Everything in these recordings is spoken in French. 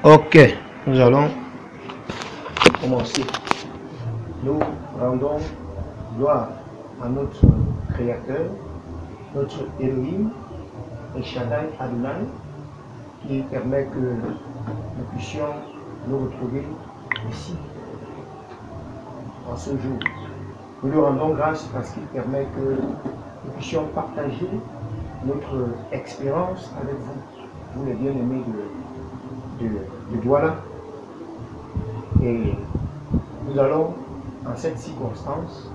Ok, nous allons commencer. Nous rendons gloire à notre Créateur, notre Elohim, El Shaddai Adonai, qui permet que nous puissions nous retrouver ici, en ce jour. Nous lui rendons grâce parce qu'il permet que nous puissions partager notre expérience avec vous les bien-aimés de Douala. Et nous allons, en cette circonstance,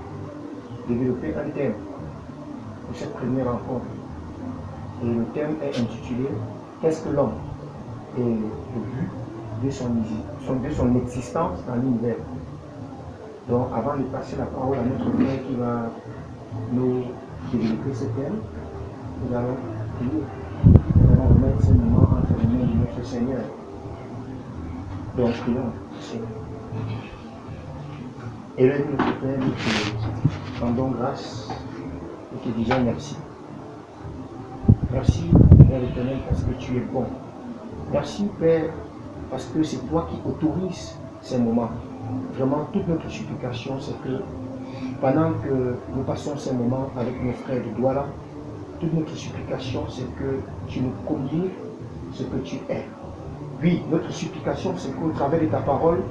développer un thème pour cette première rencontre. Et le thème est intitulé « Qu'est-ce que l'homme ?» et le but de son existence dans l'univers. Donc, avant de passer la parole à notre frère qui va nous développer ce thème, nous allons prier. Nous allons remettre ce moment entre les mains de notre Seigneur. Donc, prions, Seigneur. Élève notre Père, nous te rendons grâce et te disons merci. Merci, Père éternel, parce que tu es bon. Merci, Père, parce que c'est toi qui autorises ces moments. Vraiment, toute notre supplication, c'est que pendant que nous passons ces moments avec nos frères de Douala, toute notre supplication, c'est que tu nous communiques ce que tu es. Oui, notre supplication, c'est qu'au travers de ta parole,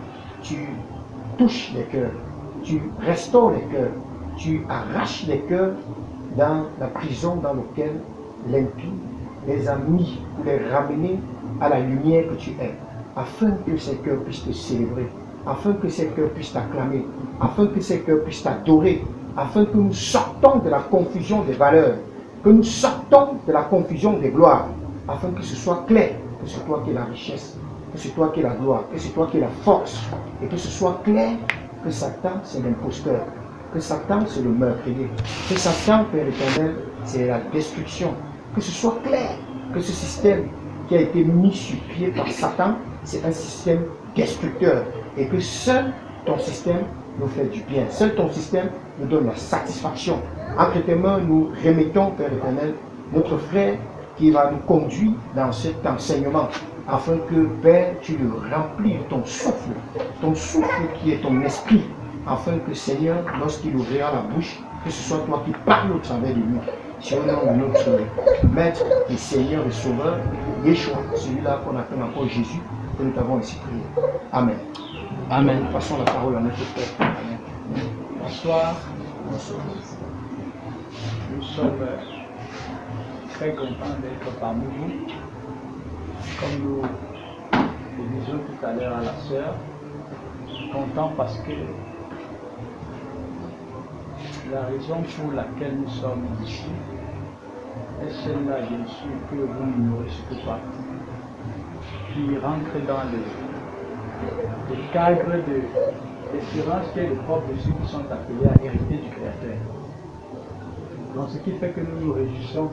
tu touches les cœurs, tu restaures les cœurs, tu arraches les cœurs dans la prison dans laquelle l'impie les a mis pour les ramener à la lumière que tu es, afin que ces cœurs puissent te célébrer, afin que ces cœurs puissent t'acclamer, afin que ces cœurs puissent t'adorer, afin que nous sortons de la confusion des valeurs, que nous sortons de la confusion des gloires, afin que ce soit clair que c'est toi qui es la richesse, que c'est toi qui es la gloire, que c'est toi qui es la force, et que ce soit clair que Satan c'est l'imposteur, que Satan c'est le meurtrier, que Satan, Père éternel, c'est la destruction, que ce soit clair que ce système qui a été mis sur pied par Satan, c'est un système destructeur, et que seul ton système nous fait du bien, seul ton système nous donne la satisfaction. Entre tes mains, nous remettons, Père éternel, notre frère qui va nous conduire dans cet enseignement, afin que, Père, tu le remplis de ton souffle qui est ton esprit, afin que, Seigneur, lorsqu'il ouvrira la bouche, que ce soit toi qui parles au travers de lui. Sur le nom de notre Maître et Seigneur et Sauveur, Yeshua, celui-là qu'on appelle encore Jésus, que nous t'avons ainsi prié. Amen. Amen. Nous passons la parole à notre Père. Amen. Bonsoir. Nous sommes très contents d'être parmi vous. Comme nous le disions tout à l'heure à la sœur, contents parce que la raison pour laquelle nous sommes ici est celle-là, bien sûr, que vous n'ignorez surtout pas, qui rentre dans le cadre de l'espérance qui est le propre de ceux qui sont appelés à hériter du Créateur. Donc, ce qui fait que nous nous réjouissons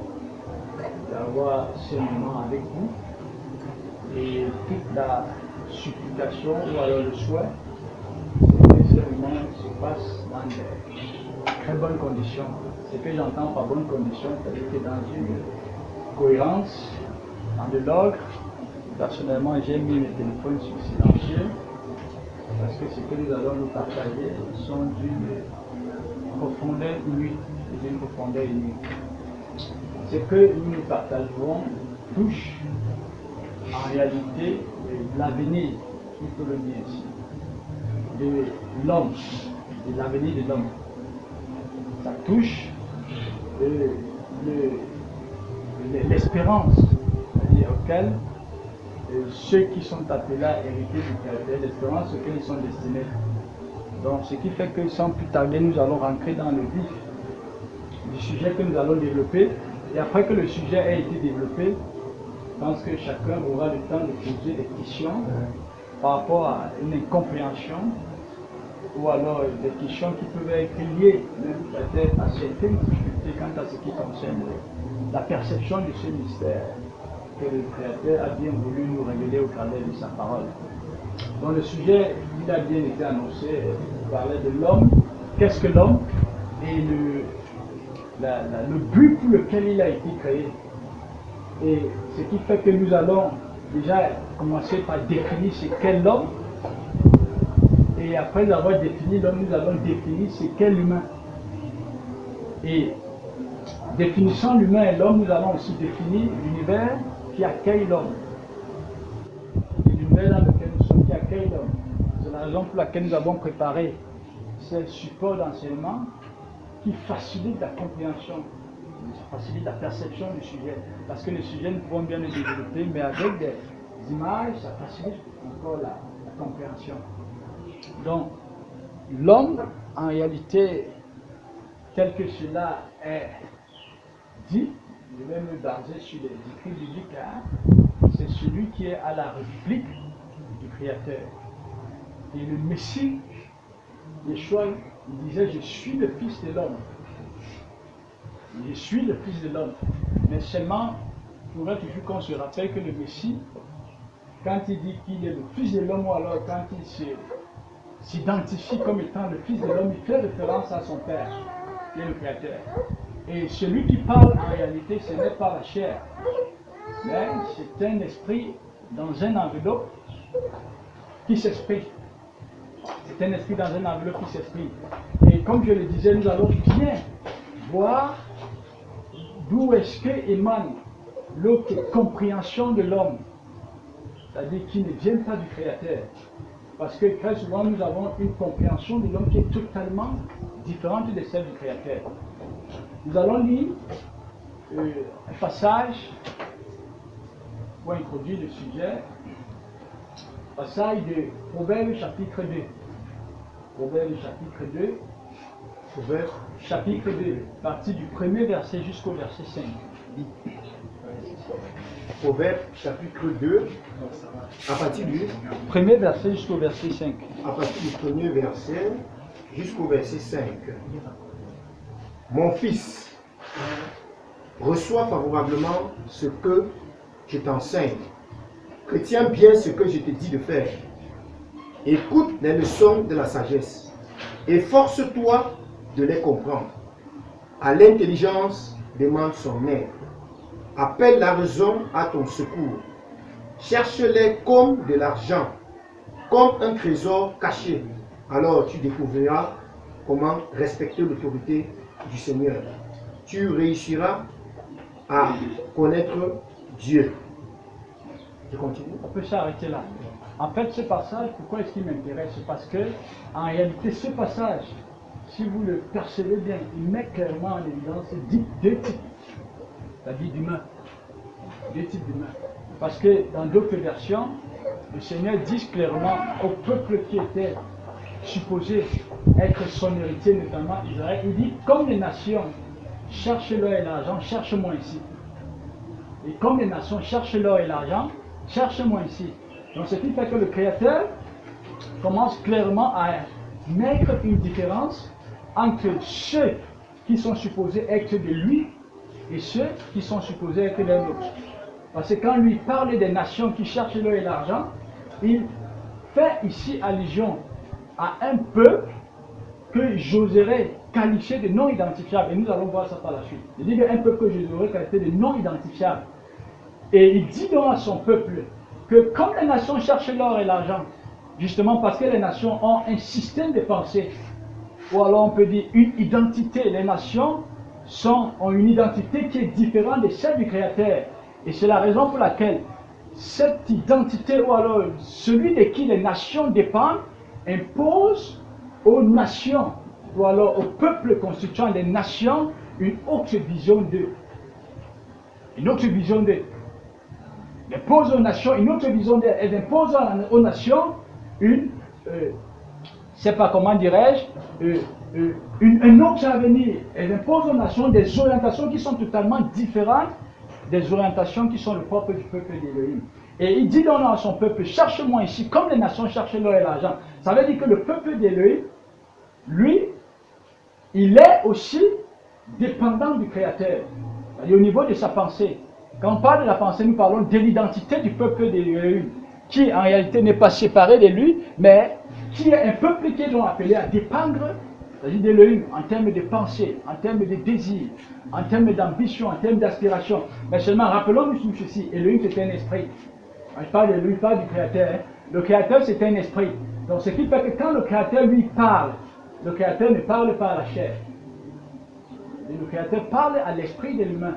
d'avoir ce moment avec vous, et toute la supplication ou alors le souhait, c'est que ce moment se passe dans des très bonnes conditions. Ce que j'entends par bonnes conditions, c'est-à-dire que dans une cohérence, dans de l'ordre. Personnellement, j'ai mis le téléphone sur silencieux parce que ce que nous allons nous partager sont d'une profondeur unique. Ce que nous nous partagerons touche en réalité l'avenir, il faut le dire ici, de l'homme, de l'avenir de l'homme. Ça touche l'espérance, c'est-à-dire auquel ceux qui sont appelés à hériter du Créateur, l'espérance auquel ils sont destinés. Donc ce qui fait que sans plus tarder, nous allons rentrer dans le vif du sujet que nous allons développer. Et après que le sujet ait été développé, je pense que chacun aura le temps de poser des questions par rapport à une incompréhension ou alors des questions qui peuvent être liées peut-être à certaines difficultés quant à ce qui concerne la perception de ce mystère que le Créateur a bien voulu nous révéler au travers de sa parole. Donc le sujet, il a bien été annoncé, il parlait de l'homme, qu'est-ce que l'homme et le but pour lequel il a été créé. Et ce qui fait que nous allons déjà commencer par définir ce qu'est l'homme. Et après avoir défini l'homme, nous allons définir ce qu'est l'humain. Et définissant l'humain et l'homme, nous allons aussi définir l'univers qui accueille l'homme. L'univers dans lequel nous sommes qui accueille l'homme. C'est la raison pour laquelle nous avons préparé ces supports d'enseignement qui facilitent la compréhension, facilitent la perception du sujet. Parce que le sujet, nous pouvons bien le développer, mais avec des images, ça facilite encore la compréhension. Donc, l'homme, en réalité, tel que cela est dit, je vais me baser sur les écrits bibliques, c'est celui qui est à la réplique du Créateur. Et le Messie, Yeshua, il disait, je suis le Fils de l'homme. Je suis le Fils de l'homme. Mais seulement, il faudrait toujours qu'on se rappelle que le Messie, quand il dit qu'il est le Fils de l'homme, ou alors quand il s'identifie comme étant le Fils de l'homme, il fait référence à son Père, qui est le Créateur. Et celui qui parle, en réalité, ce n'est pas la chair, mais c'est un esprit dans un enveloppe qui s'exprime. C'est un esprit dans un enveloppe qui s'exprime. Et comme je le disais, nous allons bien voir d'où est-ce que émane l'autre compréhension de l'homme, c'est-à-dire qui ne vient pas du Créateur. Parce que très souvent, nous avons une compréhension de l'homme qui est totalement différente de celle du Créateur. Nous allons lire un passage pour introduire le sujet. Passage de Proverbe chapitre 2. Proverbe chapitre 2. Proverbe chapitre 2, partie du premier verset jusqu'au verset 5. Proverbe chapitre 2, à partir du premier verset jusqu'au verset 5. À partir du premier verset jusqu'au verset 5. Mon fils, reçois favorablement ce que je t'enseigne. Retiens bien ce que je te dis de faire. Écoute les leçons de la sagesse. Efforce-toi de les comprendre. À l'intelligence, demande son aide. Appelle la raison à ton secours. Cherche-les comme de l'argent, comme un trésor caché. Alors tu découvriras comment respecter l'autorité du Seigneur. Tu réussiras à connaître Dieu. Je continue. On peut s'arrêter là. En fait, ce passage, pourquoi est-ce qu'il m'intéresse? Parce que, en réalité, ce passage, si vous le percevez bien, il met clairement en évidence deux types, c'est-à-dire d'humains. Deux types d'humains. Parce que dans d'autres versions, le Seigneur dit clairement au peuple qui était supposé être son héritier, notamment Israël, il dit, comme les nations cherchent l'or et l'argent, cherche-moi ici. Et comme les nations cherchent l'or et l'argent, cherche-moi ici. Donc ce qui fait que le Créateur commence clairement à mettre une différence entre ceux qui sont supposés être de lui et ceux qui sont supposés être d'un autre. Parce que quand lui parle des nations qui cherchent l'or et l'argent, il fait ici allusion à un peuple que j'oserais qualifier de non identifiable. Et nous allons voir ça par la suite. Il dit un peuple que j'oserais qualifier de non identifiable. Et il dit donc à son peuple que comme les nations cherchent l'or et l'argent, justement parce que les nations ont un système de pensée, ou alors on peut dire une identité, les nations ont une identité qui est différente de celle du Créateur. Et c'est la raison pour laquelle cette identité, ou alors celui de qui les nations dépendent, impose aux nations, ou alors aux peuples constituant les nations, une autre vision d'eux. Une autre vision d'eux. Elles imposent aux nations une autre vision d'eux. Elles imposent aux nations une, je ne sais pas comment dirais-je, un autre avenir. Elles imposent aux nations des orientations qui sont totalement différentes des orientations qui sont le propre du peuple d'Élohim. Et il dit donc à son peuple, cherche-moi ici, comme les nations cherchent l'or et l'argent. Ça veut dire que le peuple d'Élohim, lui, il est aussi dépendant du Créateur. C'est-à-dire au niveau de sa pensée. Quand on parle de la pensée, nous parlons de l'identité du peuple d'Élohim, qui en réalité n'est pas séparé de lui, mais qui est un peuple qui est donc appelé à dépendre, c'est-à-dire d'Élohim, en termes de pensée, en termes de désir, en termes d'ambition, en termes d'aspiration. Mais seulement, rappelons-nous ceci, Élohim c'est un esprit. Je parle de lui, je parle du Créateur. Hein. Le Créateur, c'est un esprit. Donc, ce qui fait que quand le Créateur lui parle, le Créateur ne parle pas à la chair. Et le Créateur parle à l'esprit de l'humain.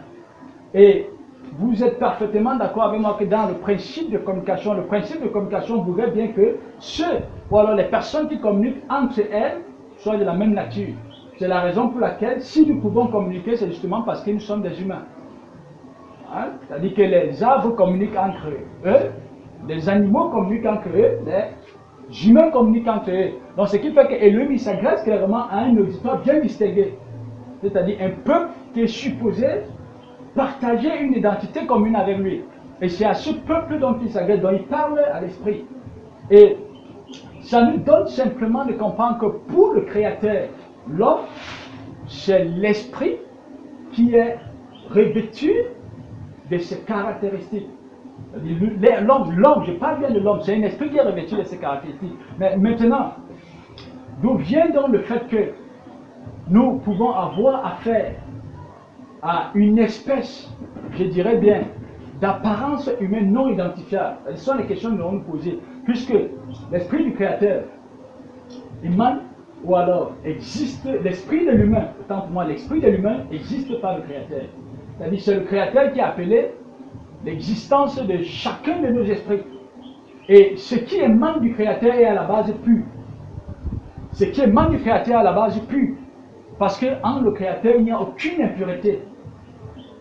Et vous êtes parfaitement d'accord avec moi que dans le principe de communication voudrait bien que ceux, ou alors les personnes qui communiquent entre elles, soient de la même nature. C'est la raison pour laquelle, si nous pouvons communiquer, c'est justement parce que nous sommes des humains. Hein? C'est-à-dire que les arbres communiquent entre eux, les animaux communiquent entre eux, les humains communiquent entre eux. Donc ce qui fait que Elohim il s'adresse clairement à un auditoire bien distingué. C'est-à-dire un peuple qui est supposé partager une identité commune avec lui. Et c'est à ce peuple dont il s'adresse, dont il parle à l'esprit. Et ça nous donne simplement de comprendre que pour le Créateur, l'homme, c'est l'esprit qui est revêtu de ses caractéristiques. L'homme, je parle bien de l'homme, c'est un esprit qui est revêtu de ses caractéristiques. Mais maintenant, d'où vient donc le fait que nous pouvons avoir affaire à une espèce, je dirais bien, d'apparence humaine non identifiable? Ce sont les questions que nous allons nous poser. Puisque l'esprit du Créateur émane, ou alors existe l'esprit de l'humain. Autant pour moi, l'esprit de l'humain existe par le Créateur. C'est-à-dire c'est le Créateur qui a appelé l'existence de chacun de nos esprits. Et ce qui émane du Créateur est à la base pur. Ce qui émane du Créateur est à la base pur. Parce qu'en le Créateur, il n'y a aucune impureté.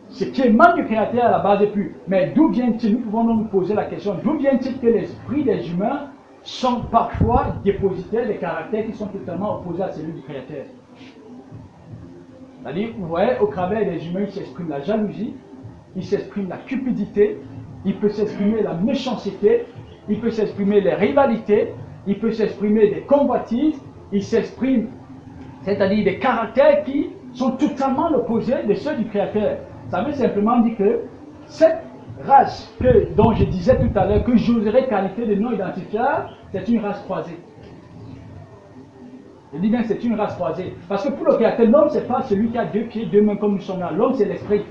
Ce qui émane du Créateur est à la base pur. Mais d'où vient-il? Nous pouvons nous poser la question, d'où vient-il que l'esprit des humains sont parfois dépositaires des caractères qui sont totalement opposés à celui du Créateur? C'est-à-dire, vous voyez, au travers des humains, il s'exprime la jalousie, il s'exprime la cupidité, il peut s'exprimer la méchanceté, il peut s'exprimer les rivalités, il peut s'exprimer des convoitises, il s'exprime, c'est-à-dire des caractères qui sont totalement opposés de ceux du Créateur. Ça veut simplement dire que cette race dont je disais tout à l'heure, que j'oserais qualifier de non identifiable, c'est une race croisée. Je dis bien c'est une race croisée. Parce que pour le Créateur, l'homme, ce n'est pas celui qui a deux pieds, deux mains comme nous sommes là. L'homme, c'est l'esprit.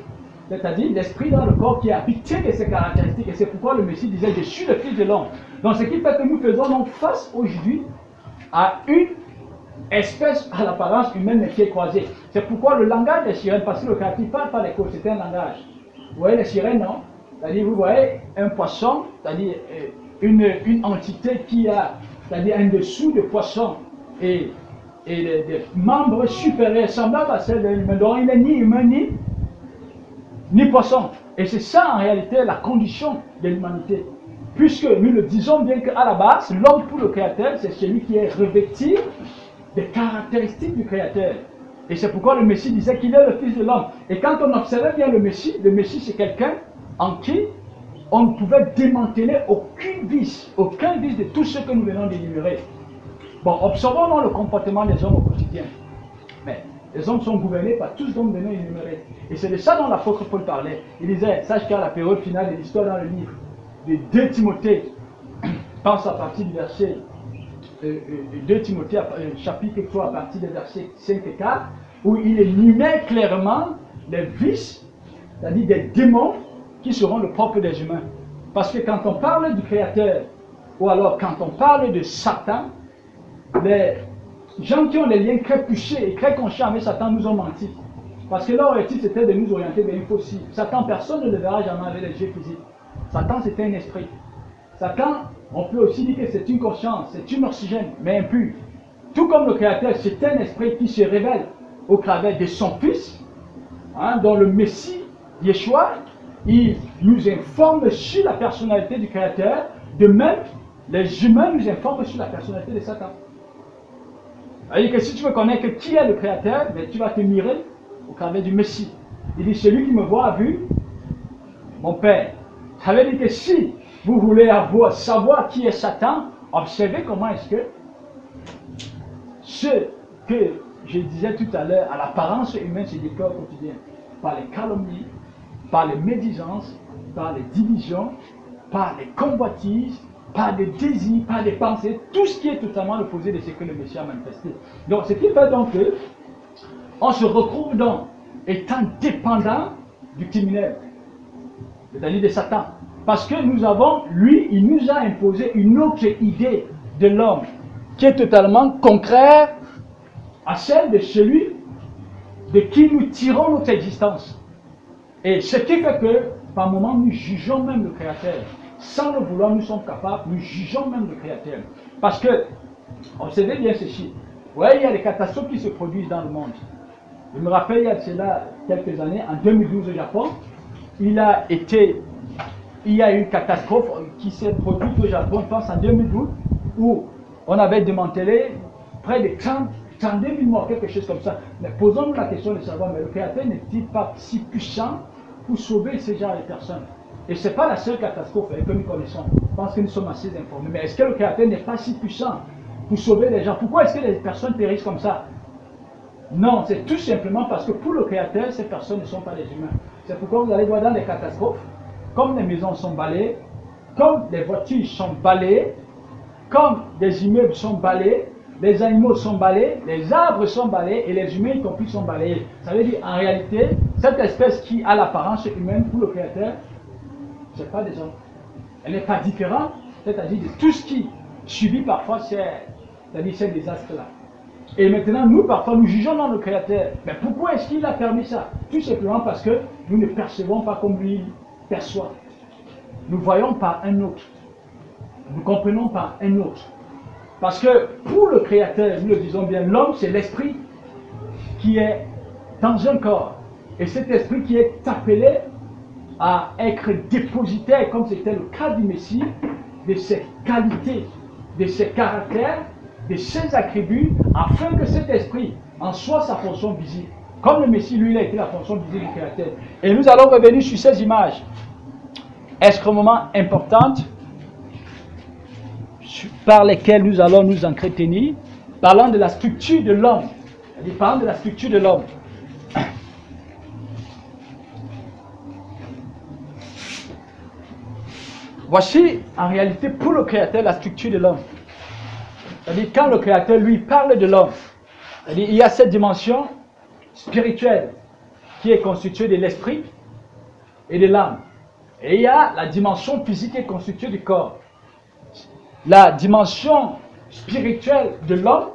C'est-à-dire l'esprit dans le corps qui est habité de ses caractéristiques. Et c'est pourquoi le Messie disait, je suis le Fils de l'homme. Donc ce qui fait que nous faisons donc face aujourd'hui à une espèce à l'apparence humaine mais qui est croisée. C'est pourquoi le langage des sirènes, parce que le Créateur ne parle pas l'écho, c'est un langage. Vous voyez les sirènes, non? C'est-à-dire vous voyez un poisson, c'est-à-dire une entité qui a, c'est-à-dire un dessous de poisson et des membres supérieurs semblables à celles de l'humain. Donc il n'est ni humain ni poisson. Et c'est ça en réalité la condition de l'humanité. Puisque nous le disons bien qu'à la base, l'homme pour le Créateur, c'est celui qui est revêtu des caractéristiques du Créateur. Et c'est pourquoi le Messie disait qu'il est le Fils de l'homme. Et quand on observait bien le Messie c'est quelqu'un en qui on ne pouvait démanteler aucun vice de tout ce que nous venons d'énumérer. Bon, observons donc le comportement des hommes au quotidien. Mais les hommes sont gouvernés par tous dont nous venons d'énumérer. Et c'est de ça dont l'apôtre Paul parlait. Il disait, sache qu'à la période finale de l'histoire dans le livre de 2 Timothée, pense à partir du verset 2 Timothée, chapitre 3, à partir des versets 5 et 4, où il énumère clairement les vices, c'est-à-dire des démons qui seront le propre des humains. Parce que quand on parle du Créateur, ou alors quand on parle de Satan, les gens qui ont des liens très touchés et très conscients avec Satan nous ont menti. Parce que leur objectif c'était de nous orienter vers une fausse cible. Satan, personne ne le verra jamais avec les yeux physiques. Satan, c'est un esprit. Satan, on peut aussi dire que c'est une conscience, c'est une oxygène, mais impure. Tout comme le Créateur, c'est un esprit qui se révèle au travers de son Fils, dont le Messie, Yeshua, il nous informe sur la personnalité du Créateur. De même, les humains nous informent sur la personnalité de Satan. C'est-à-dire que si tu veux connaître qui est le Créateur, ben, tu vas te mirer au travers du Messie. Il dit, celui qui me voit a vu mon Père. Ça veut dire que si vous voulez savoir qui est Satan, observez comment est-ce que ce que je disais tout à l'heure, à l'apparence humaine, se déploie au quotidien. Par les calomnies, par les médisances, par les divisions, par les convoitises, par des désirs, par des pensées, tout ce qui est totalement opposé de ce que le Messie a manifesté. Donc, ce qui fait donc que on se retrouve donc étant dépendant du criminel, c'est-à-dire de Satan. Parce que nous avons, lui, il nous a imposé une autre idée de l'homme qui est totalement contraire à celle de celui de qui nous tirons notre existence. Et ce qui fait que, par moments, nous jugeons même le Créateur. Sans le vouloir, nous sommes capables, nous jugeons même le Créateur. Parce que, observez bien ceci. Vous voyez, il y a des catastrophes qui se produisent dans le monde. Je me rappelle, il y a de cela quelques années, en 2012 au Japon, il y a eu une catastrophe qui s'est produite au Japon, je pense en 2012, où on avait démantelé près de 32 000 morts, quelque chose comme ça. Mais posons-nous la question de savoir, mais le Créateur n'est-il pas si puissant pour sauver ce genre de personnes? Et ce n'est pas la seule catastrophe que nous connaissons. Je pense que nous sommes assez informés. Mais est-ce que le Créateur n'est pas si puissant pour sauver les gens? Pourquoi est-ce que les personnes périssent comme ça? Non, c'est tout simplement parce que pour le Créateur, ces personnes ne sont pas des humains. C'est pourquoi vous allez voir dans les catastrophes, comme les maisons sont balayées, comme les voitures sont balayées, comme des immeubles sont balayés, les animaux sont balayés, les arbres sont balayés et les humains y compris sont balayés. Ça veut dire en réalité, cette espèce qui a l'apparence humaine pour le Créateur, ce n'est pas des hommes. Elle n'est pas différente, c'est-à-dire de tout ce qui subit parfois ces désastres-là. Et maintenant, nous, parfois, nous jugeons dans le Créateur. Mais pourquoi est-ce qu'il a permis ça? Tout simplement parce que nous ne percevons pas comme lui perçoit. Nous voyons par un autre. Nous comprenons par un autre. Parce que pour le Créateur, nous le disons bien, l'homme, c'est l'esprit qui est dans un corps. Et cet esprit qui est appelé à être dépositaire, comme c'était le cas du Messie, de ses qualités, de ses caractères, de ses attributs, afin que cet esprit en soit sa fonction visible. Comme le Messie, lui, il a été la fonction visible du Créateur. Et nous allons revenir sur ces images extrêmement importantes par lesquelles nous allons nous entretenir, parlant de la structure de l'homme. Parlant de la structure de l'homme. Voici en réalité pour le Créateur la structure de l'homme. C'est-à-dire quand le Créateur lui parle de l'homme, c'est-à-dire il y a cette dimension spirituelle qui est constituée de l'esprit et de l'âme. Et il y a la dimension physique qui est constituée du corps. La dimension spirituelle de l'homme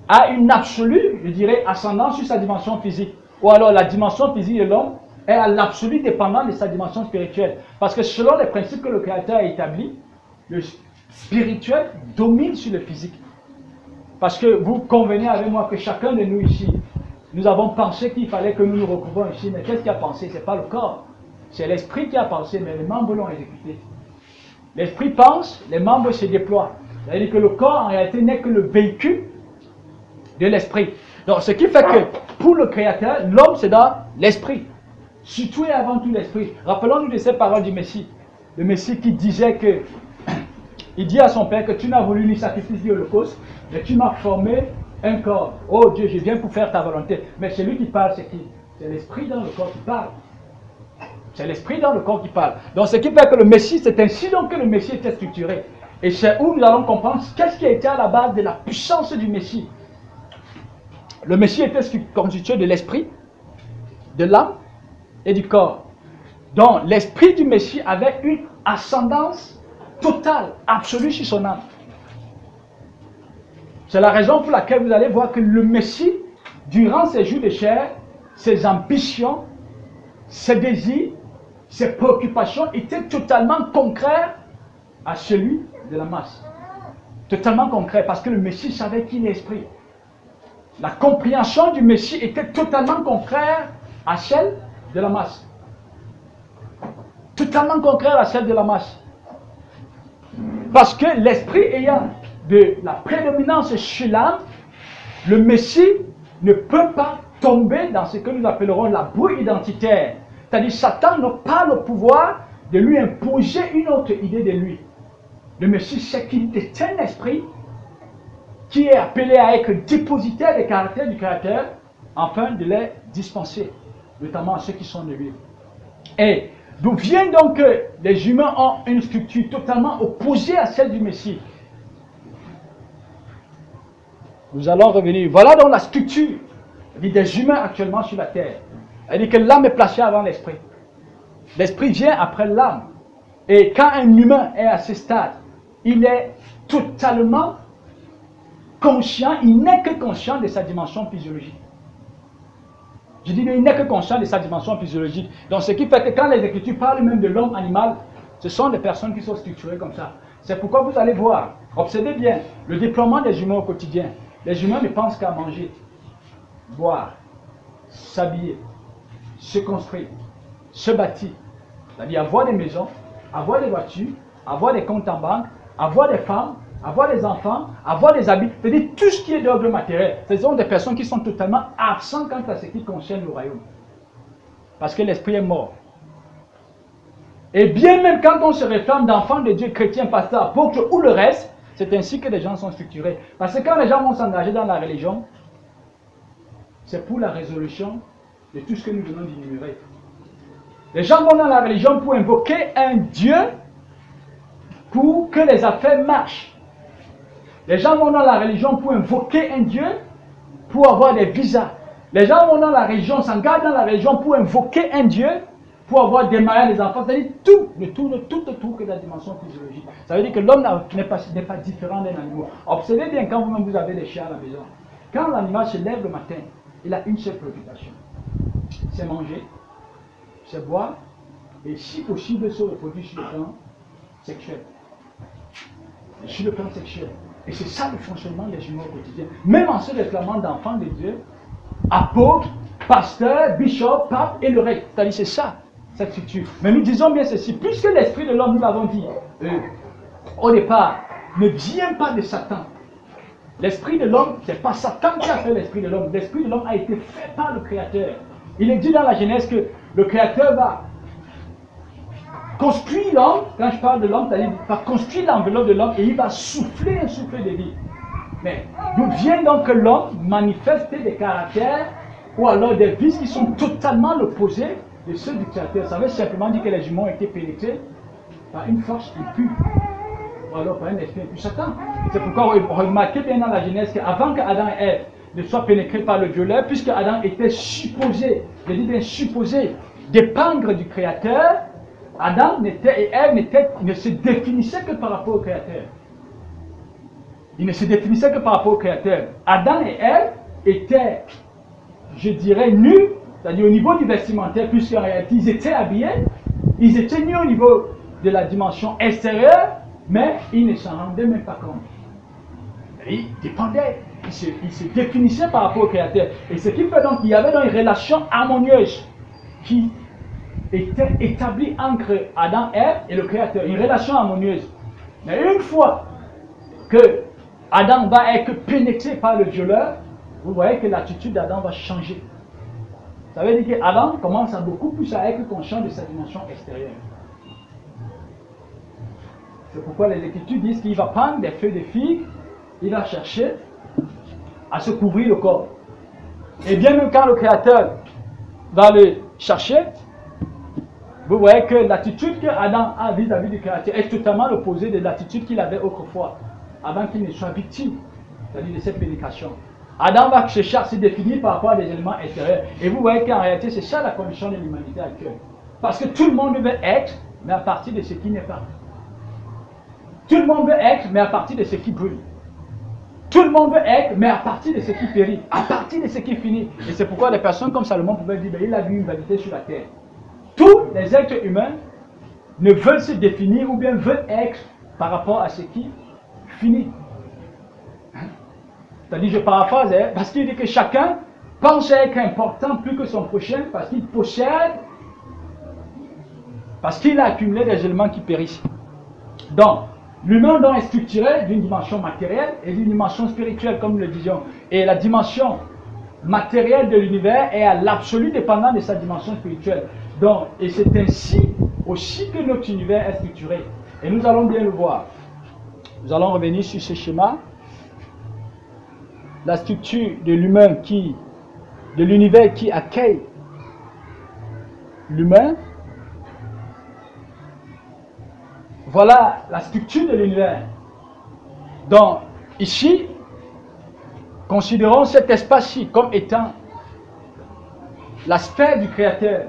a une absolue, je dirais, ascendance sur sa dimension physique. Ou alors la dimension physique de l'homme est à l'absolu dépendant de sa dimension spirituelle. Parce que selon les principes que le Créateur a établis, le spirituel domine sur le physique. Parce que vous convenez avec moi que chacun de nous ici, nous avons pensé qu'il fallait que nous nous recouvrons ici, mais qu'est-ce qui a pensé? Ce n'est pas le corps. C'est l'esprit qui a pensé, mais les membres l'ont exécuté. L'esprit pense, les membres se déploient. C'est-à-dire que le corps, en réalité, n'est que le véhicule de l'esprit. Donc, ce qui fait que, pour le Créateur, l'homme, c'est dans l'esprit. Surtout et avant tout l'esprit. Rappelons-nous de ces paroles du Messie. Le Messie qui disait que, il dit à son Père que tu n'as voulu ni sacrifice ni holocauste, mais tu m'as formé un corps. Oh Dieu, je viens pour faire ta volonté. Mais celui qui parle, c'est qui? C'est l'esprit dans le corps qui parle. C'est l'esprit dans le corps qui parle. Donc ce qui fait que le Messie, c'est ainsi donc que le Messie était structuré. Et c'est où nous allons comprendre qu'est-ce qui a été à la base de la puissance du Messie. Le Messie était constitué de l'esprit, de l'âme et du corps. Donc l'esprit du Messie avait une ascendance totale, absolue sur son âme. C'est la raison pour laquelle vous allez voir que le Messie, durant ses jours de chair, ses ambitions, ses désirs, ses préoccupations étaient totalement contraires à celui de la masse. Totalement contraires, parce que le Messie savait qu'il est esprit. La compréhension du Messie était totalement contraire à celle de la masse. Totalement contraire à celle de la masse. Parce que l'esprit ayant de la prédominance chez l'âme, le Messie ne peut pas tomber dans ce que nous appellerons la brouille identitaire. C'est-à-dire Satan n'a pas le pouvoir de lui imposer une autre idée de lui. Le Messie sait qu'il est un esprit qui est appelé à être dépositaire des caractères du Créateur afin de les dispenser, notamment à ceux qui sont de lui. Et d'où vient donc que les humains ont une structure totalement opposée à celle du Messie. Nous allons revenir. Voilà donc la structure des humains actuellement sur la terre. C'est-à-dire que l'âme est placée avant l'esprit. L'esprit vient après l'âme. Et quand un humain est à ce stade, il est totalement conscient, il n'est que conscient de sa dimension physiologique. Je dis, il n'est que conscient de sa dimension physiologique. Donc, ce qui fait que quand les Écritures parlent même de l'homme animal, ce sont des personnes qui sont structurées comme ça. C'est pourquoi vous allez voir, observez bien, le déploiement des humains au quotidien. Les humains ne pensent qu'à manger, boire, s'habiller, se construire, se bâtir. C'est-à-dire avoir des maisons, avoir des voitures, avoir des comptes en banque, avoir des femmes, avoir des enfants, avoir des habits, c'est-à-dire tout ce qui est d'ordre matériel. Ce sont des personnes qui sont totalement absentes quant à ce qui concerne le royaume. Parce que l'esprit est mort. Et bien même quand on se réclame d'enfants de Dieu, chrétiens, pasteurs, apôtres ou le reste, c'est ainsi que les gens sont structurés. Parce que quand les gens vont s'engager dans la religion, c'est pour la résolution de tout ce que nous venons d'énumérer. Les gens vont dans la religion pour invoquer un Dieu pour que les affaires marchent. Les gens vont dans la religion pour invoquer un Dieu pour avoir des visas. Les gens vont dans la religion, s'engagent dans la religion pour invoquer un Dieu pour avoir des mariages, des enfants. C'est-à-dire tout autour que la dimension physiologique. Ça veut dire que l'homme n'est pas différent d'un animal. Observez bien quand vous-même vous avez des chiens à la maison. Quand l'animal se lève le matin, il a une seule préoccupation. C'est manger, c'est boire et si possible se reproduire sur le plan sexuel. Sur le plan sexuel. Et c'est ça le fonctionnement des humains au quotidien. Même en se réclamant d'enfants de Dieu, apôtres, pasteurs, bishops, papes et le reste. C'est-à-dire c'est ça, cette structure. Mais nous disons bien ceci, puisque l'esprit de l'homme, nous l'avons dit, au départ, ne vient pas de Satan. L'esprit de l'homme, ce n'est pas Satan qui a fait l'esprit de l'homme. L'esprit de l'homme a été fait par le Créateur. Il est dit dans la Genèse que le Créateur va construire l'homme, quand je parle de l'homme, c'est-à-dire il va construire l'enveloppe de l'homme et il va souffler un souffle de vie. Mais d'où vient donc que l'homme manifeste des caractères ou alors des vices qui sont totalement l'opposé de ceux du Créateur. Ça veut simplement dire que les humains ont été pénétrés par une force impure ou alors par un esprit impur. Satan. C'est pourquoi on remarquait bien dans la Genèse qu'avant qu'Adam et Ève ne soient pénétrés par le violeur, puisque Adam était supposé, je dis bien supposé, dépendre du Créateur, Adam et Ève ne se définissaient que par rapport au Créateur. Ils ne se définissaient que par rapport au Créateur. Adam et Ève étaient, je dirais, nus, c'est-à-dire au niveau du vestimentaire, puisqu'en réalité ils étaient habillés, ils étaient nus au niveau de la dimension extérieure, mais ils ne s'en rendaient même pas compte. Ils dépendaient, ils se définissaient par rapport au Créateur. Et ce qui fait donc qu'il y avait donc une relation harmonieuse qui était établie entre Adam, Ève et le Créateur, une relation harmonieuse. Mais une fois que Adam va être pénétré par le violeur, vous voyez que l'attitude d'Adam va changer. Ça veut dire qu'Adam commence à beaucoup plus à être conscient de sa dimension extérieure. C'est pourquoi les Écritures disent qu'il va prendre des feuilles de figue, il va chercher à se couvrir le corps. Et bien même quand le Créateur va le chercher, vous voyez que l'attitude que Adam a vis-à-vis du Créateur est totalement l'opposé de l'attitude qu'il avait autrefois, avant qu'il ne soit victime, c'est-à-dire de cette pénétration. Adam va chercher à se définir par rapport à des éléments extérieurs. Et vous voyez qu'en réalité, c'est ça la condition de l'humanité actuelle. Parce que tout le monde veut être, mais à partir de ce qui n'est pas. Tout le monde veut être, mais à partir de ce qui brûle. Tout le monde veut être, mais à partir de ce qui périt, à partir de ce qui finit. Et c'est pourquoi des personnes comme Salomon pouvaient dire, il a vu une vanité sur la terre. Tous les êtres humains ne veulent se définir ou bien veulent être par rapport à ce qui finit. C'est-à-dire, je paraphrase, parce qu'il dit que chacun pense être important plus que son prochain parce qu'il possède, parce qu'il a accumulé des éléments qui périssent. Donc, l'humain donc est structuré d'une dimension matérielle et d'une dimension spirituelle, comme nous le disions. Et la dimension matérielle de l'univers est à l'absolu dépendant de sa dimension spirituelle. Donc, et c'est ainsi aussi que notre univers est structuré. Et nous allons bien le voir. Nous allons revenir sur ce schéma. La structure de l'humain de l'univers qui accueille l'humain. Voilà la structure de l'univers. Donc, ici, considérons cet espace-ci comme étant la sphère du Créateur.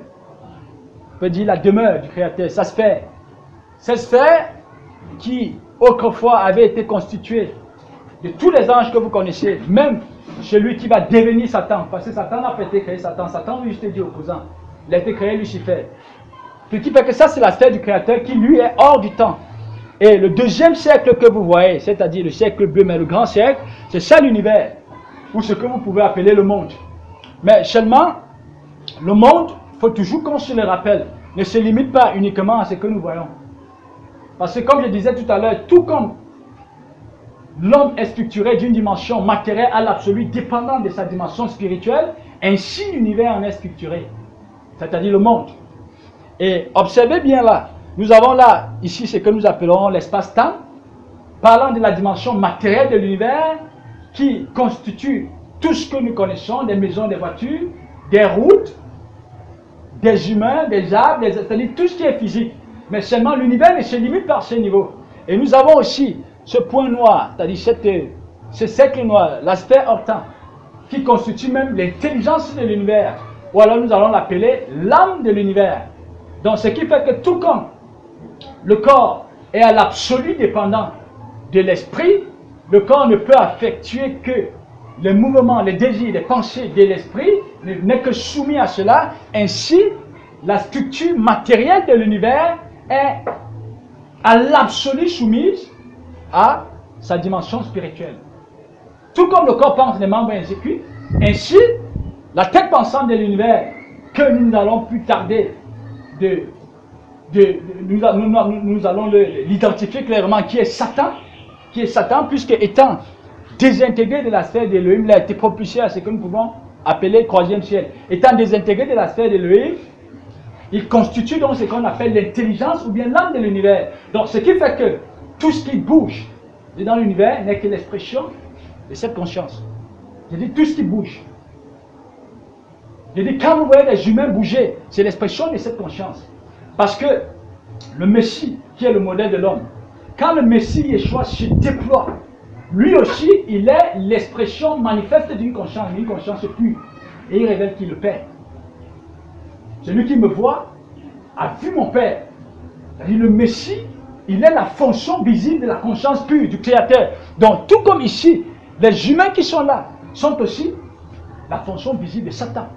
peut dire la demeure du Créateur, sa sphère. Cette sphère qui, autrefois, avait été constituée de tous les anges que vous connaissez, même celui qui va devenir Satan, parce que Satan n'a pas été créé Satan, Satan lui juste dit opposant, il a été créé Lucifer. Ce qui fait que ça c'est la sphère du Créateur qui lui est hors du temps. Et le deuxième cercle que vous voyez, c'est-à-dire le cercle bleu, mais le grand cercle, c'est ça l'univers, ou ce que vous pouvez appeler le monde. Mais seulement, le monde, il faut toujours qu'on se le rappelle, ne se limite pas uniquement à ce que nous voyons. Parce que comme je disais tout à l'heure, tout comme l'homme est structuré d'une dimension matérielle à l'absolu, dépendant de sa dimension spirituelle, ainsi l'univers en est structuré, c'est-à-dire le monde. Et observez bien là, nous avons là, ici, ce que nous appelons l'espace-temps, parlant de la dimension matérielle de l'univers, qui constitue tout ce que nous connaissons, des maisons, des voitures, des routes, des humains, des arbres, c'est-à-dire tout ce qui est physique. Mais seulement l'univers ne se limite pas à ce niveau. Et nous avons aussi ce point noir, c'est-à-dire ce cercle noir, l'aspect hors-temps, qui constitue même l'intelligence de l'univers. Ou alors nous allons l'appeler l'âme de l'univers. Donc ce qui fait que tout comme le corps est à l'absolu dépendant de l'esprit, le corps ne peut effectuer que les mouvements, les désirs, les pensées de l'esprit, n'est que soumis à cela. Ainsi, la structure matérielle de l'univers est à l'absolu soumise à sa dimension spirituelle. Tout comme le corps pense, les membres exécutent, ainsi, la tête pensante de l'univers, que nous allons plus tarder nous allons l'identifier clairement, qui est Satan, puisque étant désintégré de la sphère d'Elohim, il a été propulsé à ce que nous pouvons appeler troisième ciel. Étant désintégré de la sphère d'Elohim, il constitue donc ce qu'on appelle l'intelligence ou bien l'âme de l'univers. Donc ce qui fait que tout ce qui bouge dans l'univers n'est que l'expression de cette conscience. Je dis tout ce qui bouge. Je dis quand vous voyez les humains bouger, c'est l'expression de cette conscience. Parce que le Messie, qui est le modèle de l'homme, quand le Messie Yeshua se déploie, lui aussi, il est l'expression manifeste d'une conscience pure. Et il révèle qu'il le Père. Celui qui me voit a vu mon Père. C'est-à-dire le Messie, il est la fonction visible de la conscience pure du Créateur. Donc tout comme ici, les humains qui sont là sont aussi la fonction visible de Satan.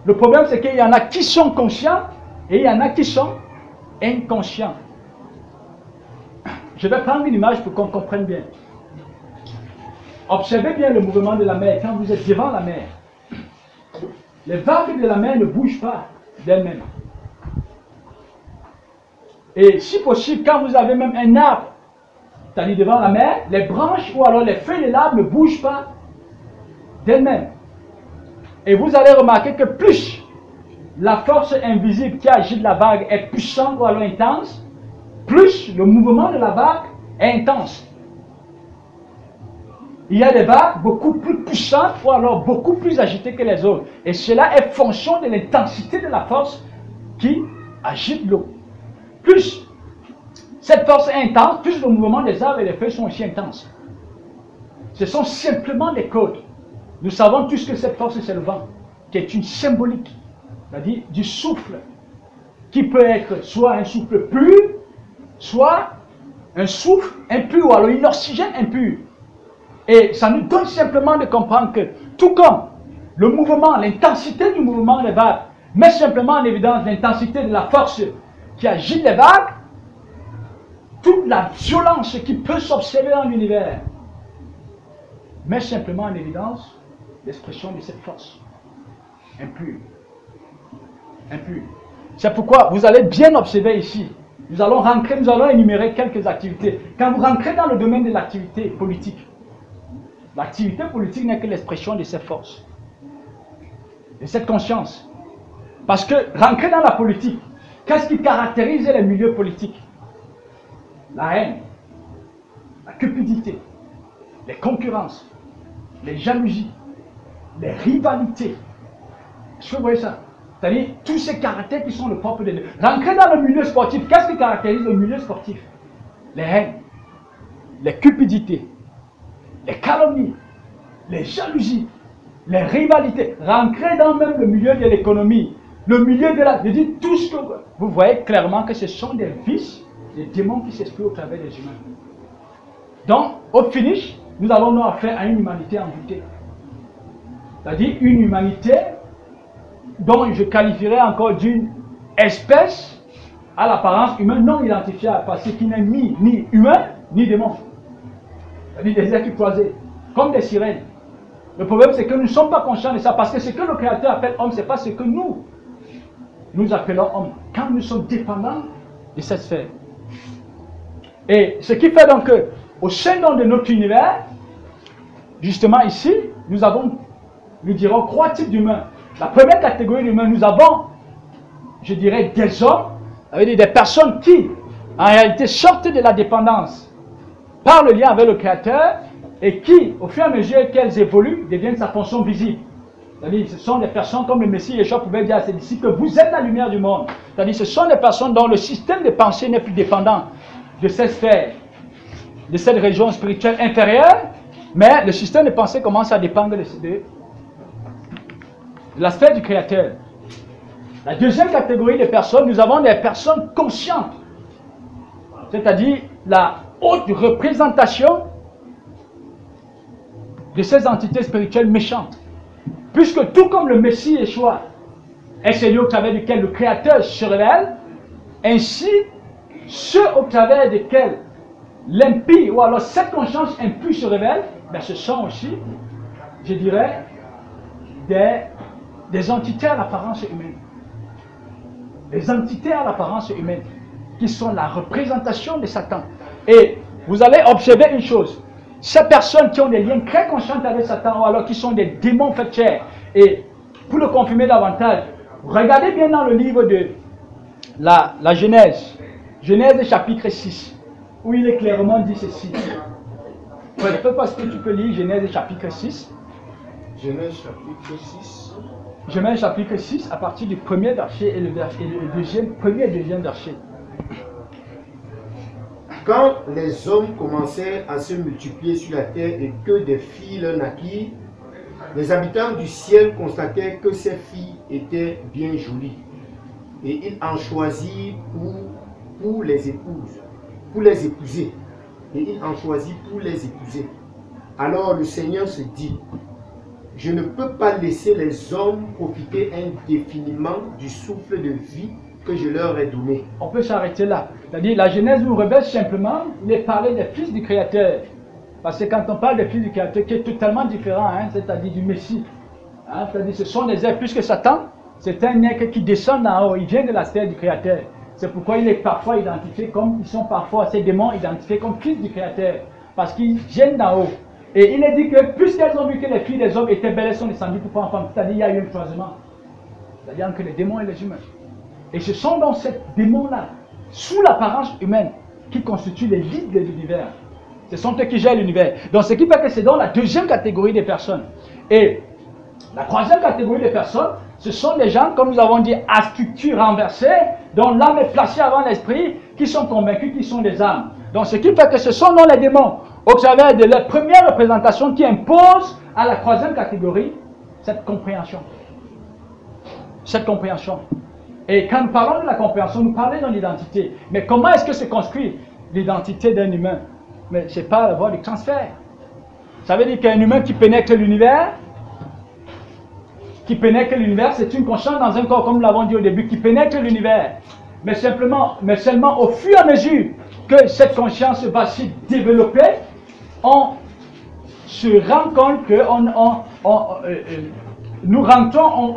Le problème c'est qu'il y en a qui sont conscients et il y en a qui sont inconscients. Je vais prendre une image pour qu'on comprenne bien. Observez bien le mouvement de la mer quand vous êtes devant la mer. Les vagues de la mer ne bougent pas d'elles-mêmes. Et si possible, quand vous avez même un arbre, c'est-à-dire devant la mer, les branches ou alors les feuilles de l'arbre ne bougent pas d'elles-mêmes. Et vous allez remarquer que plus la force invisible qui agite la vague est puissante ou alors intense, plus le mouvement de la vague est intense. Il y a des vagues beaucoup plus puissantes ou alors beaucoup plus agitées que les autres. Et cela est fonction de l'intensité de la force qui agite l'eau. Plus cette force est intense, plus le mouvement des arbres et des feuilles sont aussi intenses. Ce sont simplement des codes. Nous savons tous que cette force, c'est le vent, qui est une symbolique, c'est-à-dire du souffle, qui peut être soit un souffle pur, soit un souffle impur, ou alors une oxygène impur. Et ça nous donne simplement de comprendre que, tout comme le mouvement, l'intensité du mouvement des vagues, met simplement en évidence l'intensité de la force qui agite les vagues, toute la violence qui peut s'observer dans l'univers, met simplement en évidence l'expression de cette force impure. Impure. C'est pourquoi vous allez bien observer ici. Nous allons énumérer quelques activités. Quand vous rentrez dans le domaine de l'activité politique, l'activité politique n'est que l'expression de cette force, de cette conscience. Parce que rentrer dans la politique, qu'est-ce qui caractérise les milieux politiques? La haine, la cupidité, les concurrences, les jalousies, les rivalités. Est-ce que vous voyez ça? C'est-à-dire tous ces caractères qui sont le propre de Dieu. Rentrer dans le milieu sportif, qu'est-ce qui caractérise le milieu sportif? Les haines, les cupidités, les calomnies, les jalousies, les rivalités. Rentrer dans même le milieu de l'économie, le milieu de la... Je dis tout ce que... Vous voyez clairement que ce sont des vices, des démons qui s'expriment au travers des humains. Donc, au finish, nous avons affaire à une humanité envoûtée. C'est-à-dire une humanité dont je qualifierais encore d'une espèce à l'apparence humaine non identifiable, parce qu'il n'est ni humain, ni démon. C'est-à-dire des êtres croisés, comme des sirènes. Le problème, c'est que nous ne sommes pas conscients de ça, parce que ce que le Créateur appelle homme, ce n'est pas ce que nous appelons homme, quand nous sommes dépendants de cette sphère. Et ce qui fait donc que, au sein de notre univers, justement ici, nous avons, nous dirons, 3 types d'humains. La première catégorie d'humains, nous avons, je dirais, des hommes, avec des personnes qui, en réalité, sortent de la dépendance par le lien avec le Créateur et qui, au fur et à mesure qu'elles évoluent, deviennent sa fonction visible. C'est-à-dire, ce sont des personnes comme le Messie Yeshua pouvait dire à ses disciples que vous êtes la lumière du monde. C'est-à-dire, ce sont des personnes dont le système de pensée n'est plus dépendant de cette sphère, de cette région spirituelle inférieure, mais le système de pensée commence à dépendre de la sphère du Créateur. La deuxième catégorie de personnes, nous avons des personnes conscientes, c'est-à-dire la haute représentation de ces entités spirituelles méchantes. Puisque tout comme le Messie Yeshua est celui au travers duquel le Créateur se révèle, ainsi ceux au travers desquels l'impie ou alors cette conscience impie se révèle, ben ce sont aussi, je dirais, des entités à l'apparence humaine. Des entités à l'apparence humaine qui sont la représentation de Satan. Et vous allez observer une chose. Ces personnes qui ont des liens très conscients avec Satan ou alors qui sont des démons faits de chair. Et pour le confirmer davantage, regardez bien dans le livre de la Genèse. Genèse chapitre 6. Où il est clairement dit ceci. Je ne sais pas si tu peux lire Genèse chapitre 6. Genèse chapitre 6. Genèse chapitre 6 à partir du premier verset et le premier et deuxième verset. Quand les hommes commencèrent à se multiplier sur la terre et que des filles leur naquirent, les habitants du ciel constatèrent que ces filles étaient bien jolies. Et ils en choisirent pour les épouser. Et ils en choisirent pour les épouser. Alors le Seigneur se dit, je ne peux pas laisser les hommes profiter indéfiniment du souffle de vie que je leur ai donné. On peut s'arrêter là. C'est-à-dire, la Genèse nous révèle simplement, il est parlé des fils du Créateur. Parce que quand on parle des fils du Créateur, qui est totalement différent, c'est-à-dire du Messie, c'est-à-dire ce sont des êtres, puisque Satan, c'est un être qui descend d'en haut, il vient de la sphère du Créateur. C'est pourquoi il est parfois identifié comme, ils sont parfois, ces démons identifiés comme fils du Créateur, parce qu'ils viennent d'en haut. Et il est dit que, puisqu'elles ont vu que les filles des hommes étaient belles, elles sont descendues pour prendre enfant, c'est-à-dire il y a eu un croisement. C'est-à-dire que les démons et les humains. Et ce sont donc ces démons-là, sous l'apparence humaine, qui constituent les leaders de l'univers. Ce sont eux qui gèrent l'univers. Donc ce qui fait que c'est dans la deuxième catégorie des personnes. Et la troisième catégorie des personnes, ce sont les gens, comme nous avons dit, à structure renversée, dont l'âme est placée avant l'esprit, qui sont convaincus qu'ils sont des âmes. Donc ce qui fait que ce sont donc les démons, au travers de leur première représentation, qui imposent à la troisième catégorie cette compréhension. Cette compréhension. Et quand nous parlons de la compréhension, nous parlons de l'identité. Mais comment est-ce que se construit l'identité d'un humain? Mais ce n'est pas la voie du transfert. Ça veut dire qu'un humain qui pénètre l'univers, c'est une conscience dans un corps, comme nous l'avons dit au début, qui pénètre l'univers. Mais seulement au fur et à mesure que cette conscience va se développer, on se rend compte que on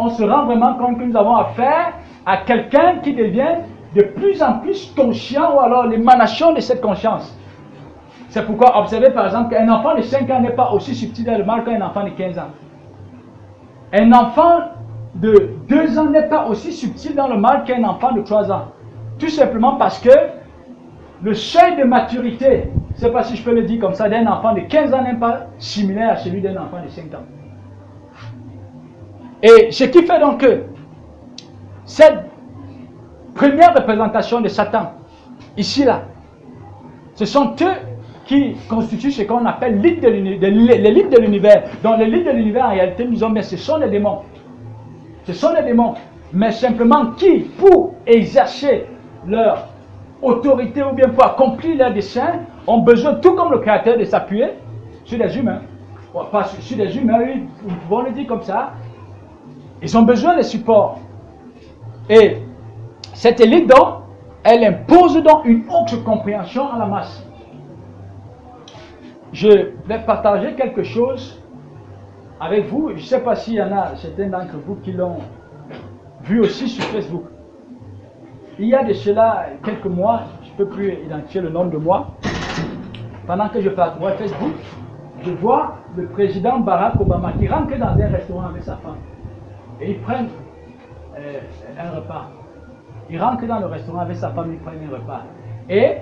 se rend vraiment compte que nous avons affaire à quelqu'un qui devient de plus en plus conscient, ou alors l'émanation de cette conscience. C'est pourquoi observez par exemple qu'un enfant de 5 ans n'est pas aussi subtil dans le mal qu'un enfant de 15 ans. Un enfant de 2 ans n'est pas aussi subtil dans le mal qu'un enfant de 3 ans. Tout simplement parce que le seuil de maturité, je ne sais pas si je peux le dire comme ça, d'un enfant de 15 ans n'est pas similaire à celui d'un enfant de 5 ans. Et ce qui fait donc que cette première représentation de Satan, ici là, ce sont eux qui constituent ce qu'on appelle les leads de l'univers. Donc les leads de l'univers, en réalité, nous ont, mais ce sont les démons. Ce sont les démons. mais simplement qui, pour exercer leur autorité ou bien pour accomplir leur dessein, ont besoin, tout comme le Créateur, de s'appuyer sur des humains. Pas sur des humains, oui, nous pouvons le dire comme ça. Ils ont besoin de support. Et cette élite, donc, elle impose donc une autre compréhension à la masse. Je vais partager quelque chose avec vous. Je ne sais pas s'il y en a certains d'entre vous qui l'ont vu aussi sur Facebook. Il y a de cela quelques mois, je ne peux plus identifier le nombre de mois, pendant que je parcourais Facebook, je vois le président Barack Obama qui rentre dans un restaurant avec sa femme. Et ils prennent un repas. Il rentre dans le restaurant avec sa femme, ils prennent un repas. Et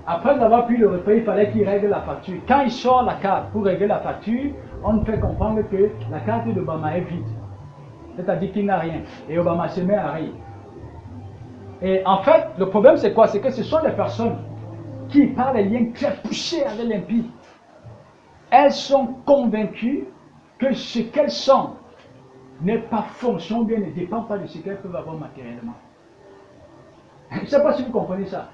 après avoir pris le repas, il fallait qu'il règle la facture. Quand il sort la carte pour régler la facture, on nous fait comprendre que la carte d'Obama est vide. C'est-à-dire qu'il n'a rien. Et Obama se met à rire. Et en fait, le problème c'est quoi? C'est que ce sont des personnes qui, par les liens très poussés avec l'impie, elles sont convaincues que ce qu'elles sont n'est pas fonction, bien ne dépend pas de ce qu'elles peuvent avoir matériellement. Je ne sais pas si vous comprenez ça.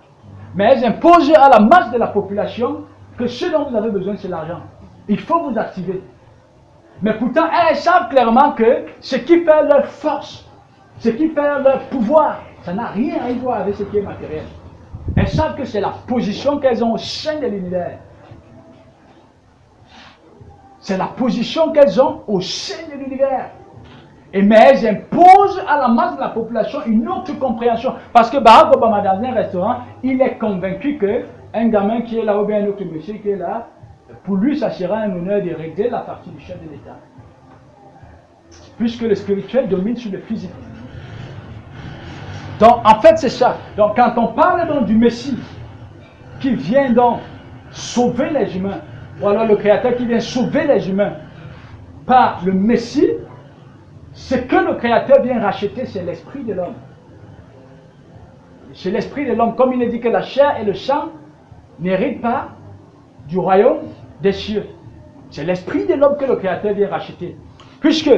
Mais elles imposent à la masse de la population que ce dont vous avez besoin, c'est l'argent. Il faut vous activer. Mais pourtant, elles savent clairement que ce qui fait leur force, ce qui fait leur pouvoir, ça n'a rien à voir avec ce qui est matériel. Elles savent que c'est la position qu'elles ont au sein de l'univers. C'est la position qu'elles ont au sein de l'univers. Mais elles imposent à la masse de la population une autre compréhension. Parce que Barack Obama, dans un restaurant, il est convaincu qu'un gamin qui est là ou bien un autre monsieur qui est là, pour lui, ça sera un honneur de régler la partie du chef de l'État. Puisque le spirituel domine sur le physique. Donc, en fait, c'est ça. Donc, quand on parle donc du Messie, qui vient donc sauver les humains, ou alors le Créateur qui vient sauver les humains par le Messie, ce que le Créateur vient racheter, c'est l'esprit de l'homme. C'est l'esprit de l'homme. Comme il est dit que la chair et le sang n'héritent pas du royaume des cieux. C'est l'esprit de l'homme que le Créateur vient racheter. Puisque,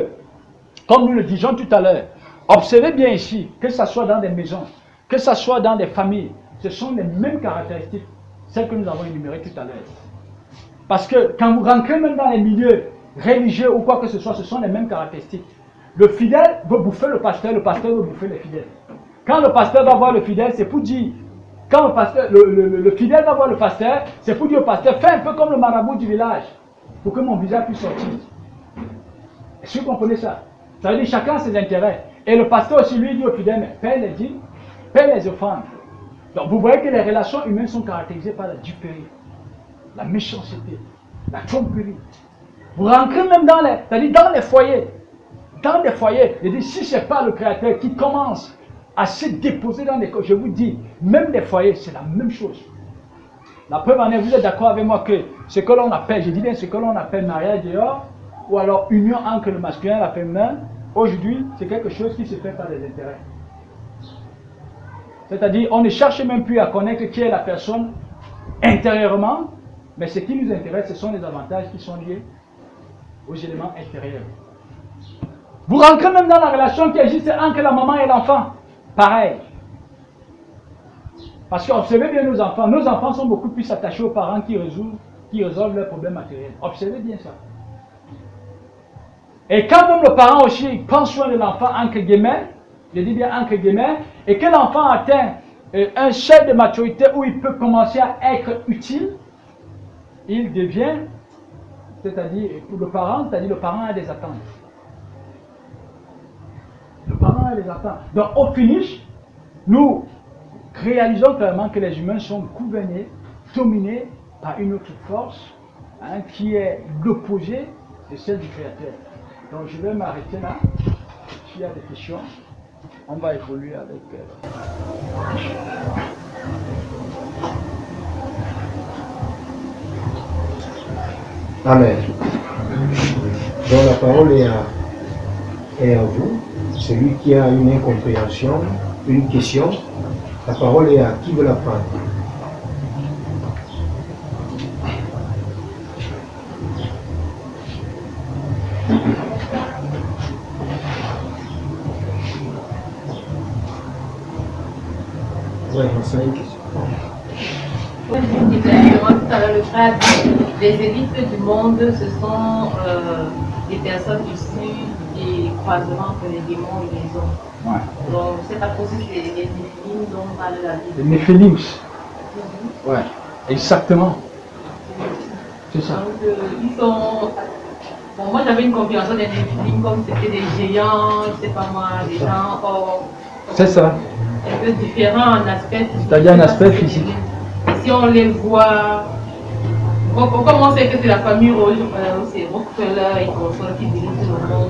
comme nous le disions tout à l'heure, observez bien ici, que ce soit dans des maisons, que ce soit dans des familles, ce sont les mêmes caractéristiques, celles que nous avons énumérées tout à l'heure. Parce que quand vous rentrez même dans les milieux religieux ou quoi que ce soit, ce sont les mêmes caractéristiques. Le fidèle veut bouffer le pasteur veut bouffer les fidèles. Quand le pasteur va voir le fidèle, c'est pour dire, quand le fidèle va voir le pasteur, c'est pour dire au pasteur, fais un peu comme le marabout du village, pour que mon visage puisse sortir. Est-ce que vous comprenez ça? Ça veut dire chacun a ses intérêts. Et le pasteur aussi lui dit au fidèle, mais paie les dîmes, paie les offrandes. Donc vous voyez que les relations humaines sont caractérisées par la duperie, la méchanceté, la tromperie. Vous rentrez même dans les foyers. Dans des foyers, je dis, si ce n'est pas le Créateur qui commence à se déposer dans des... Je vous dis, même des foyers, c'est la même chose. La preuve en est, vous êtes d'accord avec moi que ce que l'on appelle, je dis bien ce que l'on appelle mariage dehors, ou alors union entre le masculin et la féminin, aujourd'hui, c'est quelque chose qui se fait par des intérêts. C'est-à-dire, on ne cherche même plus à connaître qui est la personne intérieurement, mais ce qui nous intéresse, ce sont les avantages qui sont liés aux éléments intérieurs. Vous rentrez même dans la relation qui existe entre la maman et l'enfant. Pareil. Parce que observez bien nos enfants sont beaucoup plus attachés aux parents qui résolvent leurs problèmes matériels. Observez bien ça. Et quand même le parent aussi prend soin de l'enfant, entre guillemets, je dis bien entre guillemets, et que l'enfant atteint un seuil de maturité où il peut commencer à être utile, il devient, c'est-à-dire, pour le parent, c'est-à-dire le parent a des attentes. Le parent a des attentes. Donc au finish, nous réalisons clairement que les humains sont gouvernés, dominés par une autre force qui est l'opposé de celle du Créateur. Donc je vais m'arrêter là. S'il y a des questions, on va évoluer avec... Amen. Donc la parole est à vous. Celui qui a une incompréhension, une question, la parole est à qui veut la prendre. Ouais, c'est une question. Exactement, tout à l'heure, le frère dit, les élites du monde, ce sont des personnes issues des croisements entre les démons et les hommes. Ouais. Donc, c'est à cause des Néphilim dont parle la Bible. Les Néphilim. Ouais, exactement. C'est ça. Donc, ils sont. Bon, moi j'avais une compréhension des Néphilim comme c'était des géants, je sais pas moi, des gens. C'est ça. Un peu différents en aspect. C'est-à-dire un aspect physique. Et si on les voit. Comme on sait que c'est la famille rouge, c'est Rockefeller et consorts qui dirigent le monde.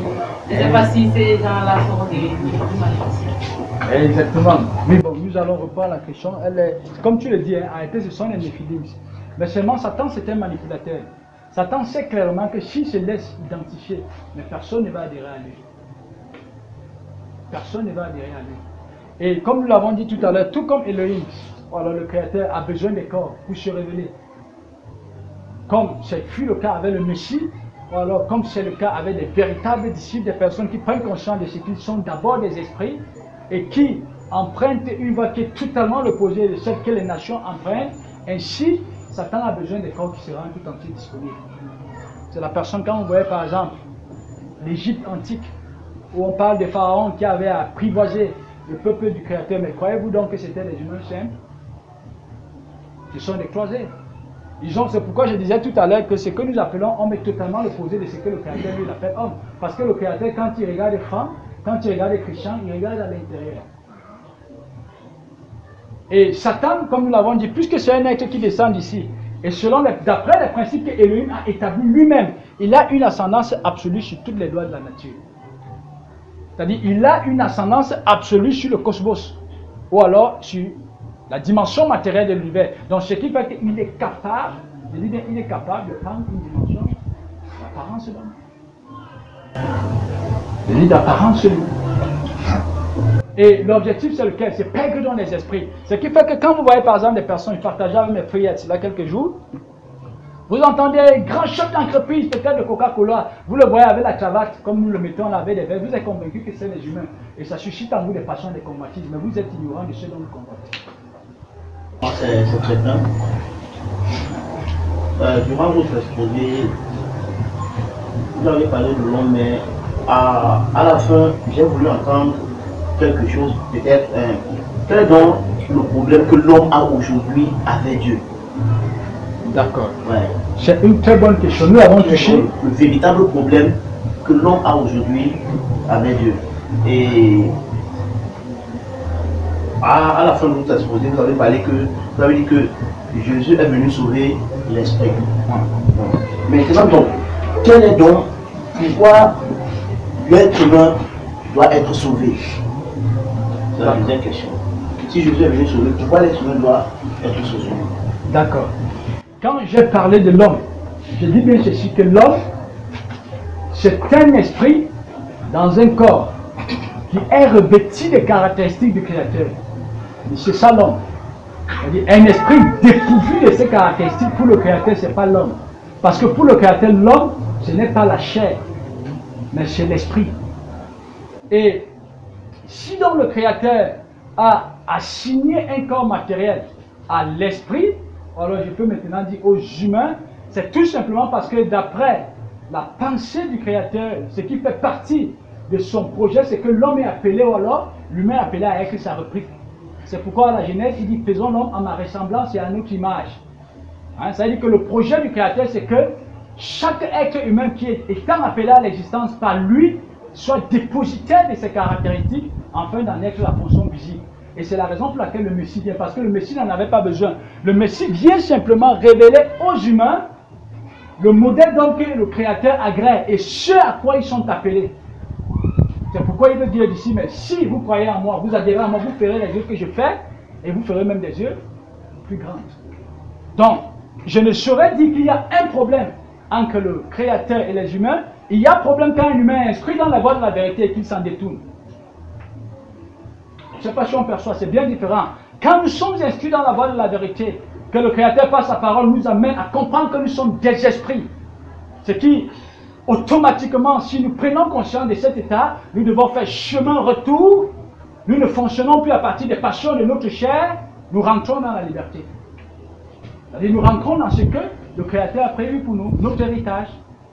Je ne sais pas si ces gens-là sont des magiciens. Exactement. Mais bon, nous allons reprendre la question. Elle est, comme tu le dis, hein, en réalité, ce sont les Néphilim. Mais seulement Satan, c'est un manipulateur. Satan sait clairement que s'il se laisse identifier, mais personne ne va adhérer à lui. Personne ne va adhérer à lui. Et comme nous l'avons dit tout à l'heure, tout comme Elohim, alors le Créateur a besoin des corps pour se révéler. Comme c'est fut le cas avec le Messie, ou alors comme c'est le cas avec des véritables disciples, des personnes qui prennent conscience de ce qu'ils sont d'abord des esprits et qui empruntent une voie qui est totalement l'opposé de celle que les nations empruntent. Ainsi, Satan a besoin des corps qui seront tout entier disponibles. C'est la personne, quand on voyait par exemple l'Égypte antique, où on parle des pharaons qui avaient apprivoisé le peuple du Créateur, mais croyez-vous donc que c'était des humains simples? Ce sont des cloisés. C'est pourquoi je disais tout à l'heure que ce que nous appelons homme est totalement l'opposé de ce que le Créateur lui appelle homme. Parce que le Créateur, quand il regarde les femmes, quand il regarde les chrétiens, il regarde à l'intérieur. Et Satan, comme nous l'avons dit, puisque c'est un être qui descend d'ici, et d'après les principes que Elohim a établis lui-même, il a une ascendance absolue sur toutes les lois de la nature. C'est-à-dire, il a une ascendance absolue sur le cosmos, ou alors sur la dimension matérielle de l'univers. Donc, ce qui fait qu'il est capable, je dis bien, il est capable de prendre une dimension d'apparence de l'homme. Je dis d'apparence de l'homme. Et l'objectif, c'est lequel? C'est perdre dans les esprits. Ce qui fait que quand vous voyez par exemple des personnes, je partageais avec mes frères il y a quelques jours, vous entendez un grand chef d'entreprise, peut-être de Coca-Cola, vous le voyez avec la cravate, comme nous le mettons là avec des verres, vous êtes convaincu que c'est les humains. Et ça suscite en vous des passions, des convoitises, mais vous êtes ignorant de ce dont nous combattons. C'est très bien. Durant votre exposé, vous avez parlé de l'homme, mais à la fin, j'ai voulu entendre quelque chose, peut-être, quel est donc le problème que l'homme a aujourd'hui avec Dieu? D'accord. Ouais. C'est une très bonne question. Nous avons touché le véritable problème que l'homme a aujourd'hui avec Dieu. Et à la fin de votre exposé, vous avez dit que Jésus est venu sauver l'esprit. Ouais. Maintenant donc, quel est donc pourquoi l'être humain doit être sauvé? C'est la deuxième question. Si Jésus est venu sauver, pourquoi l'être humain doit être sauvé? D'accord. Quand j'ai parlé de l'homme, je dis bien ceci, que l'homme, c'est un esprit dans un corps qui est revêtu des caractéristiques du Créateur. C'est ça l'homme. C'est-à-dire un esprit dépourvu de ces caractéristiques pour le Créateur, ce n'est pas l'homme. Parce que pour le Créateur, l'homme, ce n'est pas la chair, mais c'est l'esprit. Et si donc le Créateur a assigné un corps matériel à l'esprit, alors je peux maintenant dire aux humains, c'est tout simplement parce que d'après la pensée du Créateur, ce qui fait partie de son projet, c'est que l'homme est appelé, ou alors l'humain est appelé à être sa réplique. C'est pourquoi à la Genèse, il dit, faisons l'homme à ma ressemblance et à notre image. Hein, ça veut dire que le projet du Créateur, c'est que chaque être humain qui est étant appelé à l'existence par lui, soit dépositaire de ses caractéristiques, afin d'en être la fonction visible. Et c'est la raison pour laquelle le Messie vient, parce que le Messie n'en avait pas besoin. Le Messie vient simplement révéler aux humains le modèle d'homme que le Créateur agrée et ce à quoi ils sont appelés. C'est pourquoi il veut dire d'ici, mais si vous croyez en moi, vous adhérez à moi, vous ferez les œuvres que je fais, et vous ferez même des œuvres plus grandes. Donc, je ne saurais dire qu'il y a un problème entre le Créateur et les humains. Il y a un problème quand un humain est inscrit dans la voie de la vérité et qu'il s'en détourne. Je ne sais pas si on perçoit, c'est bien différent. Quand nous sommes inscrits dans la voie de la vérité, que le Créateur par sa parole nous amène à comprendre que nous sommes des esprits, ce qui, automatiquement, si nous prenons conscience de cet état, nous devons faire chemin retour, nous ne fonctionnons plus à partir des passions de notre chair, nous rentrons dans la liberté. C'est-à-dire, nous rentrons dans ce que le Créateur a prévu pour nous, notre héritage,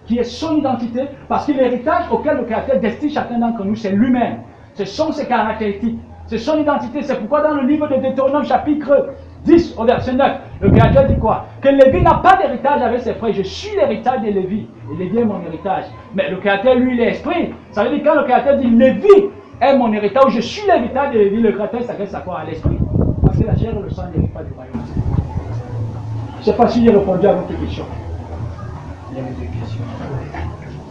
qui est son identité, parce que l'héritage auquel le Créateur destine chacun d'entre nous, c'est lui-même. Ce sont ses caractéristiques, c'est son identité. C'est pourquoi dans le livre de Deutéronome, chapitre 10, au verset 9, le Créateur dit quoi? Que Lévi n'a pas d'héritage avec ses frères. Je suis l'héritage de Lévi, et Lévi est mon héritage. Mais le Créateur, lui, il est esprit. Ça veut dire quand le Créateur dit Lévi est mon héritage, ou je suis l'héritage de Lévi, le Créateur s'adresse à quoi? À l'esprit. Parce que la chair et le sang n'héritent pas du royaume. Je ne sais pas si j'ai répondu à votre question. Il y a deux questions.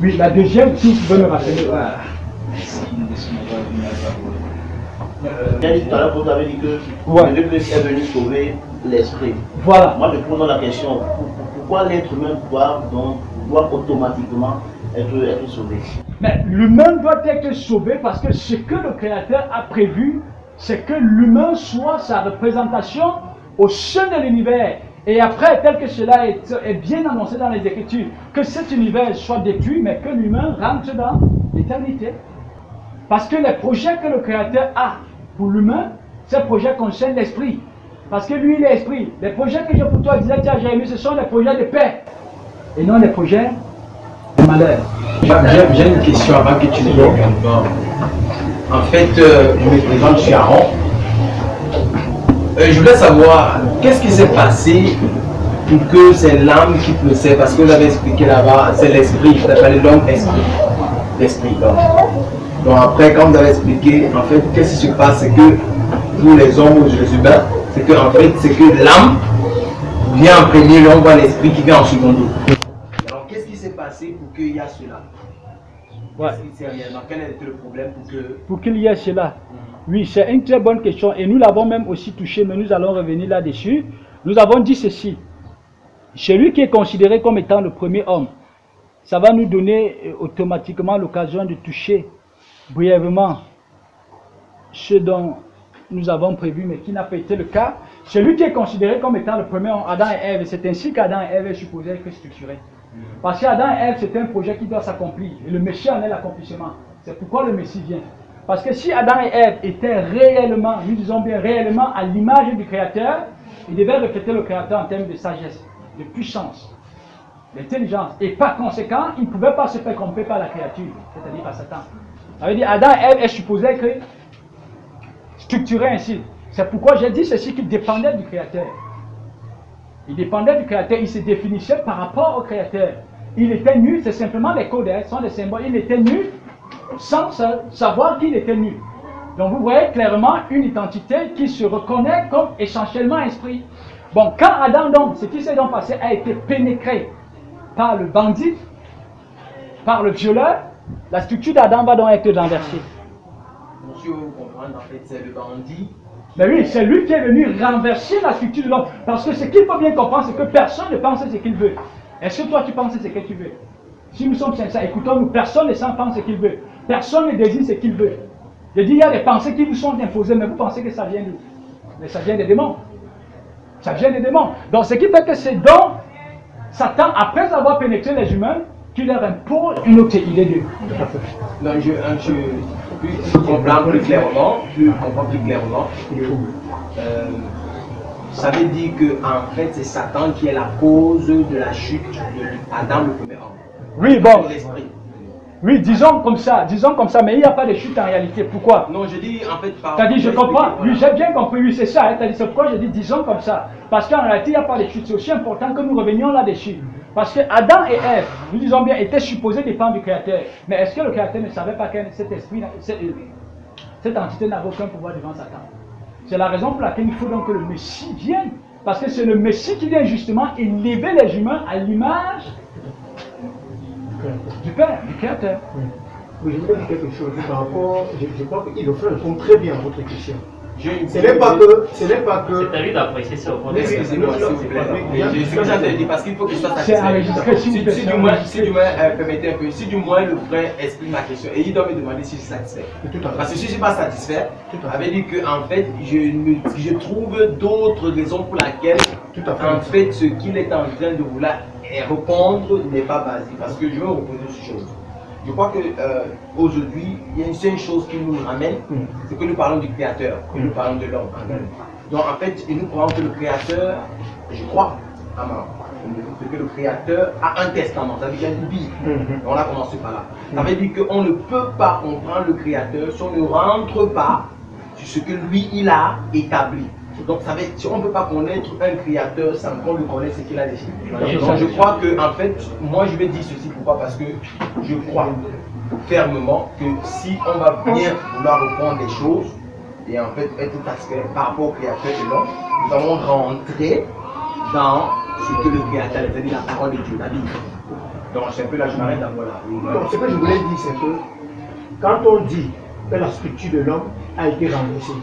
Oui, la deuxième, si vous pouvez me rappeler. Tout à l'heure, vous avez dit que Dieu est venu sauver l'esprit. Voilà. Moi, je pose la question, pourquoi l'être humain doit automatiquement être sauvé? Mais l'humain doit être sauvé parce que ce que le Créateur a prévu, c'est que l'humain soit sa représentation au sein de l'univers. Et après, tel que cela est bien annoncé dans les Écritures, que cet univers soit détruit, mais que l'humain rentre dans l'éternité. Parce que les projets que le Créateur a pour l'humain, ces projets concernent l'esprit. Parce que lui, il est esprit. Les projets que j'ai pour toi, disait Jérémie, ce sont des projets de paix. Et non des projets de malheur. J'ai une question avant que tu ne répondes. En fait, je me présente, je suis Aaron. Je voulais savoir, qu'est-ce qui s'est passé pour que c'est l'âme qui procède? Parce que vous avez expliqué là-bas, c'est l'esprit, vous avez parlé de l'homme esprit. L'esprit, donc après, quand vous avez expliqué, en fait, qu'est-ce qui se passe? C'est que pour les hommes ou les humains, c'est que en fait, c'est que l'âme vient en premier, l'homme voit l'esprit qui vient en second. Alors, qu'est-ce qui s'est passé pour qu'il y ait cela? Ouais. Quel est le problème pour qu'il y ait cela? Oui, c'est une très bonne question et nous l'avons même aussi touché, mais nous allons revenir là-dessus. Nous avons dit ceci. Celui qui est considéré comme étant le premier homme, ça va nous donner automatiquement l'occasion de toucher brièvement ce dont nous avons prévu, mais qui n'a pas été le cas. Celui qui est considéré comme étant le premier homme, Adam et Ève, c'est ainsi qu'Adam et Ève est supposé être structuré. Parce qu'Adam et Ève, c'est un projet qui doit s'accomplir. Et le Messie en est l'accomplissement. C'est pourquoi le Messie vient. Parce que si Adam et Ève étaient réellement, nous disons bien réellement, à l'image du Créateur, ils devaient refléter le Créateur en termes de sagesse, de puissance, d'intelligence. Et par conséquent, ils ne pouvaient pas se faire tromper par la créature, c'est-à-dire par Satan. Ça veut dire Adam et Ève est supposé être structuré ainsi. C'est pourquoi j'ai dit ceci, qu'ils dépendaient du Créateur. Ils dépendaient du Créateur, ils se définissaient par rapport au Créateur. Il était nu, c'est simplement des codes, ce sont des symboles. Il était nu sans savoir qu'il était nu. Donc vous voyez clairement une identité qui se reconnaît comme essentiellement esprit. Bon, quand Adam, donc, ce qui s'est donc passé, a été pénétré par le bandit, par le violeur, la structure d'Adam va donc être renversée. Monsieur, vous comprenez, en fait, c'est le bandit. Mais oui, c'est lui qui est venu renverser la structure de l'homme. Parce que ce qu'il faut bien comprendre, c'est que personne ne pense ce qu'il veut. Est-ce que toi, tu penses ce que tu veux? Si nous sommes sincères, écoutons-nous, personne ne s'en pense ce qu'il veut. Personne ne désire ce qu'il veut. Je dis, il y a des pensées qui vous sont imposées, mais vous pensez que ça vient d'où? Mais ça vient des démons. Ça vient des démons. Donc, ce qui fait que c'est donc Satan, après avoir pénétré les humains, qui leur impose une autre idée d'eux. Donc, je comprends plus clairement, ça veut dire que en fait, c'est Satan qui est la cause de la chute d'Adam, le premier homme. Oui, bon. Oui, disons comme ça, mais il n'y a pas de chute en réalité. Pourquoi? Non, je dis en fait par. T'as dit, je comprends. Oui, j'ai bien compris, oui, c'est ça. T'as dit, c'est pourquoi je dis disons comme ça. Parce qu'en réalité, il n'y a pas de chute. C'est aussi important que nous revenions là-dessus. Parce que Adam et Ève, nous disons bien, étaient supposés dépendre du Créateur. Mais est-ce que le Créateur ne savait pas que cet esprit, cette entité n'avait aucun pouvoir devant Satan? C'est la raison pour laquelle il faut donc que le Messie vienne. Parce que c'est le Messie qui vient justement élever les humains à l'image du Père, du Créateur. Oui, je voulais dire quelque chose par rapport, je crois qu'il offre un compte très bien à votre question. Ce n'est pas que. C'est à lui d'apprécier ça au fond. Excusez-moi, s'il vous plaît. Ce que j'avais dit, parce qu'il faut que je sois C'est satisfait. enregistré, s'il vous plaît. Si du moins, permettez un peu, si du moins le frère explique ma question et il doit me demander si je suis satisfait. Parce que si je ne suis pas satisfait, avait dit qu'en fait, je trouve d'autres raisons pour lesquelles, en fait, ce qu'il est en train de vouloir répondre n'est pas basé. Parce que je vais reposer ces choses. Je crois que aujourd'hui, il y a une seule chose qui nous ramène, c'est que nous parlons du Créateur, que nous parlons de l'homme. Donc en fait, nous croyons que le Créateur, je crois, que le Créateur a un testament, ça veut dire qu'il y a une Bible. On a commencé par là. Ça veut dire qu'on ne peut pas comprendre le Créateur si on ne rentre pas sur ce que lui, il a établi. Donc ça veut dire, si on ne peut pas connaître un Créateur sans qu'on le connaisse ce qu'il a décidé. Donc je crois que, en fait, moi je vais dire ceci, pourquoi? Parce que je crois fermement que si on va bien vouloir reprendre des choses, et en fait être aspect par rapport au Créateur de l'homme, nous allons rentrer dans ce que le Créateur, c'est-à-dire la parole de Dieu, la Bible. Donc c'est un peu là, je m'arrête à voilà. Donc ce que je voulais dire, c'est que quand on dit que la structure de l'homme a été renversée,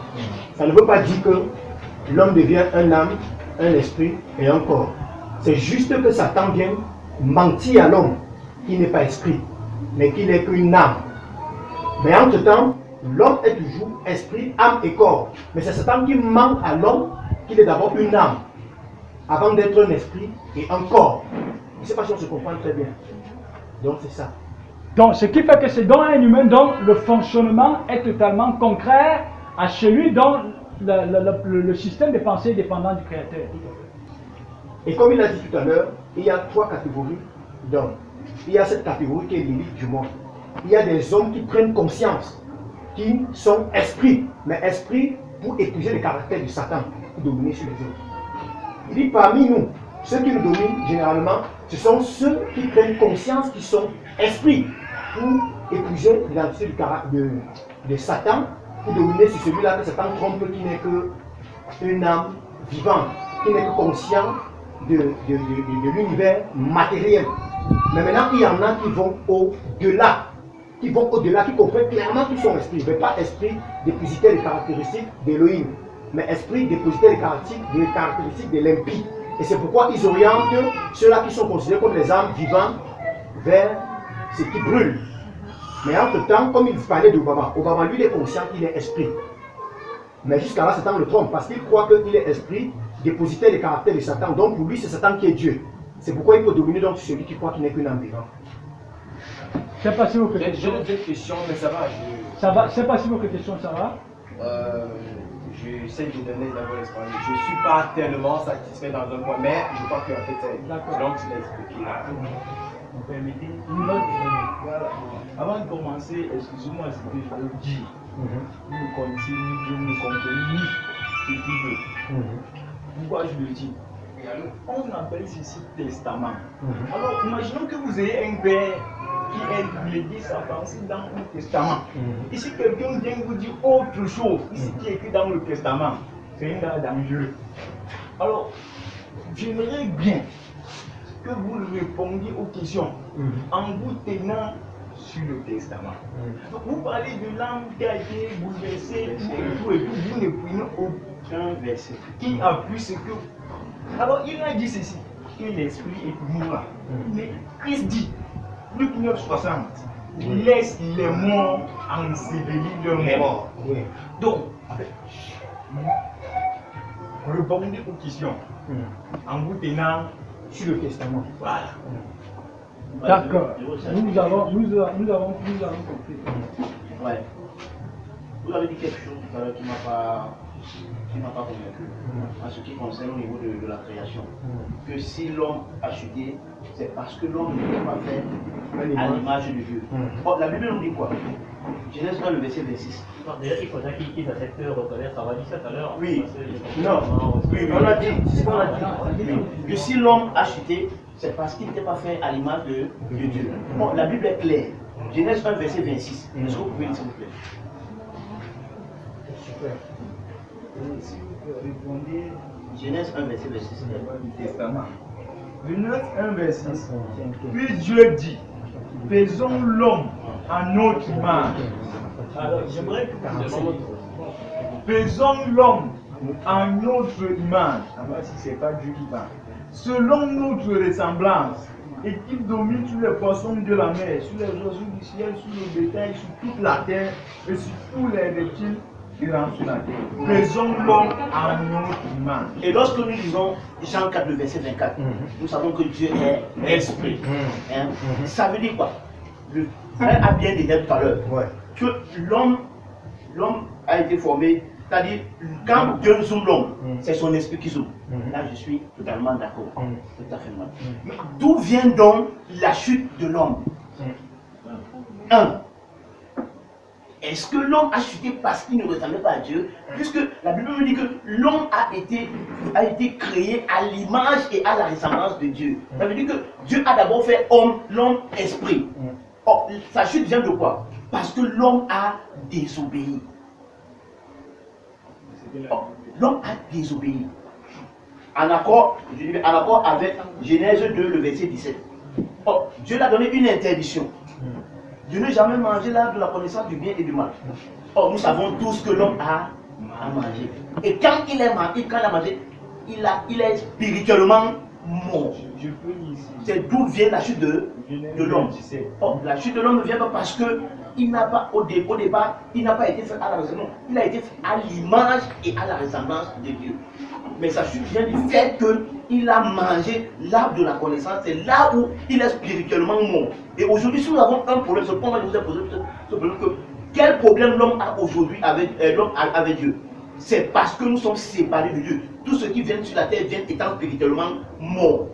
ça ne veut pas dire que l'homme devient un âme, un esprit et un corps. C'est juste que Satan vient mentir à l'homme qui n'est pas esprit, mais qui n'est qu'une âme. Mais entre-temps, l'homme est toujours esprit, âme et corps. Mais c'est Satan qui ment à l'homme qu'il est d'abord une âme, avant d'être un esprit et un corps. Je ne sais pas si on se comprend très bien. Donc c'est ça. Donc ce qui fait que c'est dans un humain dont le fonctionnement est totalement contraire à celui dont le système de pensée est dépendant du Créateur. Et comme il a dit tout à l'heure, il y a 3 catégories d'hommes. Il y a cette catégorie qui est l'élite du monde. Il y a des hommes qui prennent conscience, qui sont esprits, mais esprits pour épouser le caractère du Satan, pour dominer sur les autres. Il dit parmi nous, ceux qui nous dominent généralement, ce sont ceux qui prennent conscience qu'ils sont esprits pour épouser l'identité du caractère de Satan, pour dominer sur celui-là que Satan trompe, qui n'est qu'une âme vivante, qui n'est que conscient de l'univers matériel. Mais maintenant, il y en a qui vont au-delà, qui comprennent clairement qu'ils sont esprits, mais pas esprit dépositaire les caractéristiques d'Élohim, mais esprit dépositaire les caractéristiques de l'impie. Et c'est pourquoi ils orientent ceux-là qui sont considérés comme les âmes vivantes vers ce qui brûle. Mais entre-temps, comme il parlait d'Obama, Obama lui il est conscient qu'il est esprit. Mais jusqu'à là, Satan le trompe parce qu'il croit qu'il est esprit, dépositaire des caractères de Satan. Donc pour lui, c'est Satan qui est Dieu. C'est pourquoi il peut dominer donc celui qui croit qu'il n'est qu'une âme vivante. C'est pas si vos J'ai questions. deux questions, mais ça va. Ça va. C'est pas si vos questions, ça va. J'essaie de donner d'abord l'espoir. Je ne suis pas tellement satisfait dans un point, mais je crois qu'en fait, c'est donc tu l'as expliqué. Vous permettez une autre chose. Voilà. Avant de commencer, excusez-moi ce que je veux dire. Nous continuons, Dieu nous continue ce qu'il veut. Pourquoi je le dis? On appelle ceci testament. Alors, imaginons que vous ayez un père qui est dit sa pensée dans le testament. Et si quelqu'un vient vous dire autre chose, ici qui est écrit dans le testament, c'est un gars dangereux. Alors, j'aimerais bien que vous répondiez aux questions en vous tenant sur le testament. Donc, vous parlez de l'âme qui a été bouleversée, tout, vous ne prenez aucun verset qui appuie ce que. Alors, il a dit ceci, que l'esprit est mourant. Mais Christ dit, Luc 9,60, laisse les morts ensevelir leurs morts. Donc, répondez aux questions en vous tenant Sur le testament. voilà. D'accord. Nous avons compris. Ouais. Vous avez dit quelque chose tout à l'heure qui m'a pas convaincu en ce qui concerne au niveau de la création. Que si l'homme a chuté, c'est parce que l'homme ne peut pas faire à l'image de Dieu. Bon, la Bible nous dit quoi? Genèse 1, le verset 26. Non, déjà, il faudrait qu'il accepte de reconnaître, ça va dire ça tout à l'heure. Oui. Non, Oui, on a dit, c'est ce qu'on a dit. Que si l'homme a chuté, c'est parce qu'il n'était pas fait à l'image de Dieu. Bon, la Bible est claire. Genèse 1, verset 26. Est-ce que vous pouvez lire, s'il vous plaît? Super. Si vous répondez Genèse 1, verset 26. du testament. Genèse 1, verset 6. Puis Dieu dit, faisons l'homme à notre image. Alors, j'aimerais que vous demandiez. Faisons l'homme à notre image. Alors, si ce n'est pas Dieu qui parle. Selon notre ressemblance, et qu'il domine sur les poissons de la mer, sur les oiseaux du ciel, sur le bétail, sur toute la terre et sur tous les reptiles qui rentrent sur la terre. Faisons l'homme à notre image. Et lorsque nous lisons Jean 4, le verset 24, nous savons que Dieu est esprit. Hein? Ça veut dire quoi? Le frère a bien dit tout à l'heure que l'homme a été formé C'est-à-dire, quand Dieu zoome l'homme, c'est son esprit qui zoome. Là, je suis totalement d'accord. Tout à fait mal. Mais d'où vient donc la chute de l'homme? 1. Est-ce que l'homme a chuté parce qu'il ne ressemblait pas à Dieu? Puisque la Bible me dit que l'homme a été créé à l'image et à la ressemblance de Dieu. Ça veut dire que Dieu a d'abord fait homme, l'homme esprit. Or, sa chute vient de quoi? Parce que l'homme a désobéi. L'homme a désobéi. En accord avec Genèse 2, le verset 17. Or, Dieu l'a donné une interdiction. Dieu n'a jamais mangé l'arbre de la connaissance du bien et du mal. Or, nous savons tous que l'homme a mangé. Et quand il a mangé, il est spirituellement mort. C'est d'où vient la chute de l'homme. Or, la chute de l'homme ne vient pas parce que il n'a pas, au départ, il n'a pas été fait à la ressemblance. Il a été fait à l'image et à la ressemblance de Dieu. Mais sa chute vient du fait qu'il a mangé l'arbre de la connaissance. C'est là où il est spirituellement mort. Et aujourd'hui, si nous avons un problème, ce point, je vous ai posé ce problème que quel problème l'homme a aujourd'hui avec Dieu? C'est parce que nous sommes séparés de Dieu. Tout ce qui vient sur la terre vient étant spirituellement mort.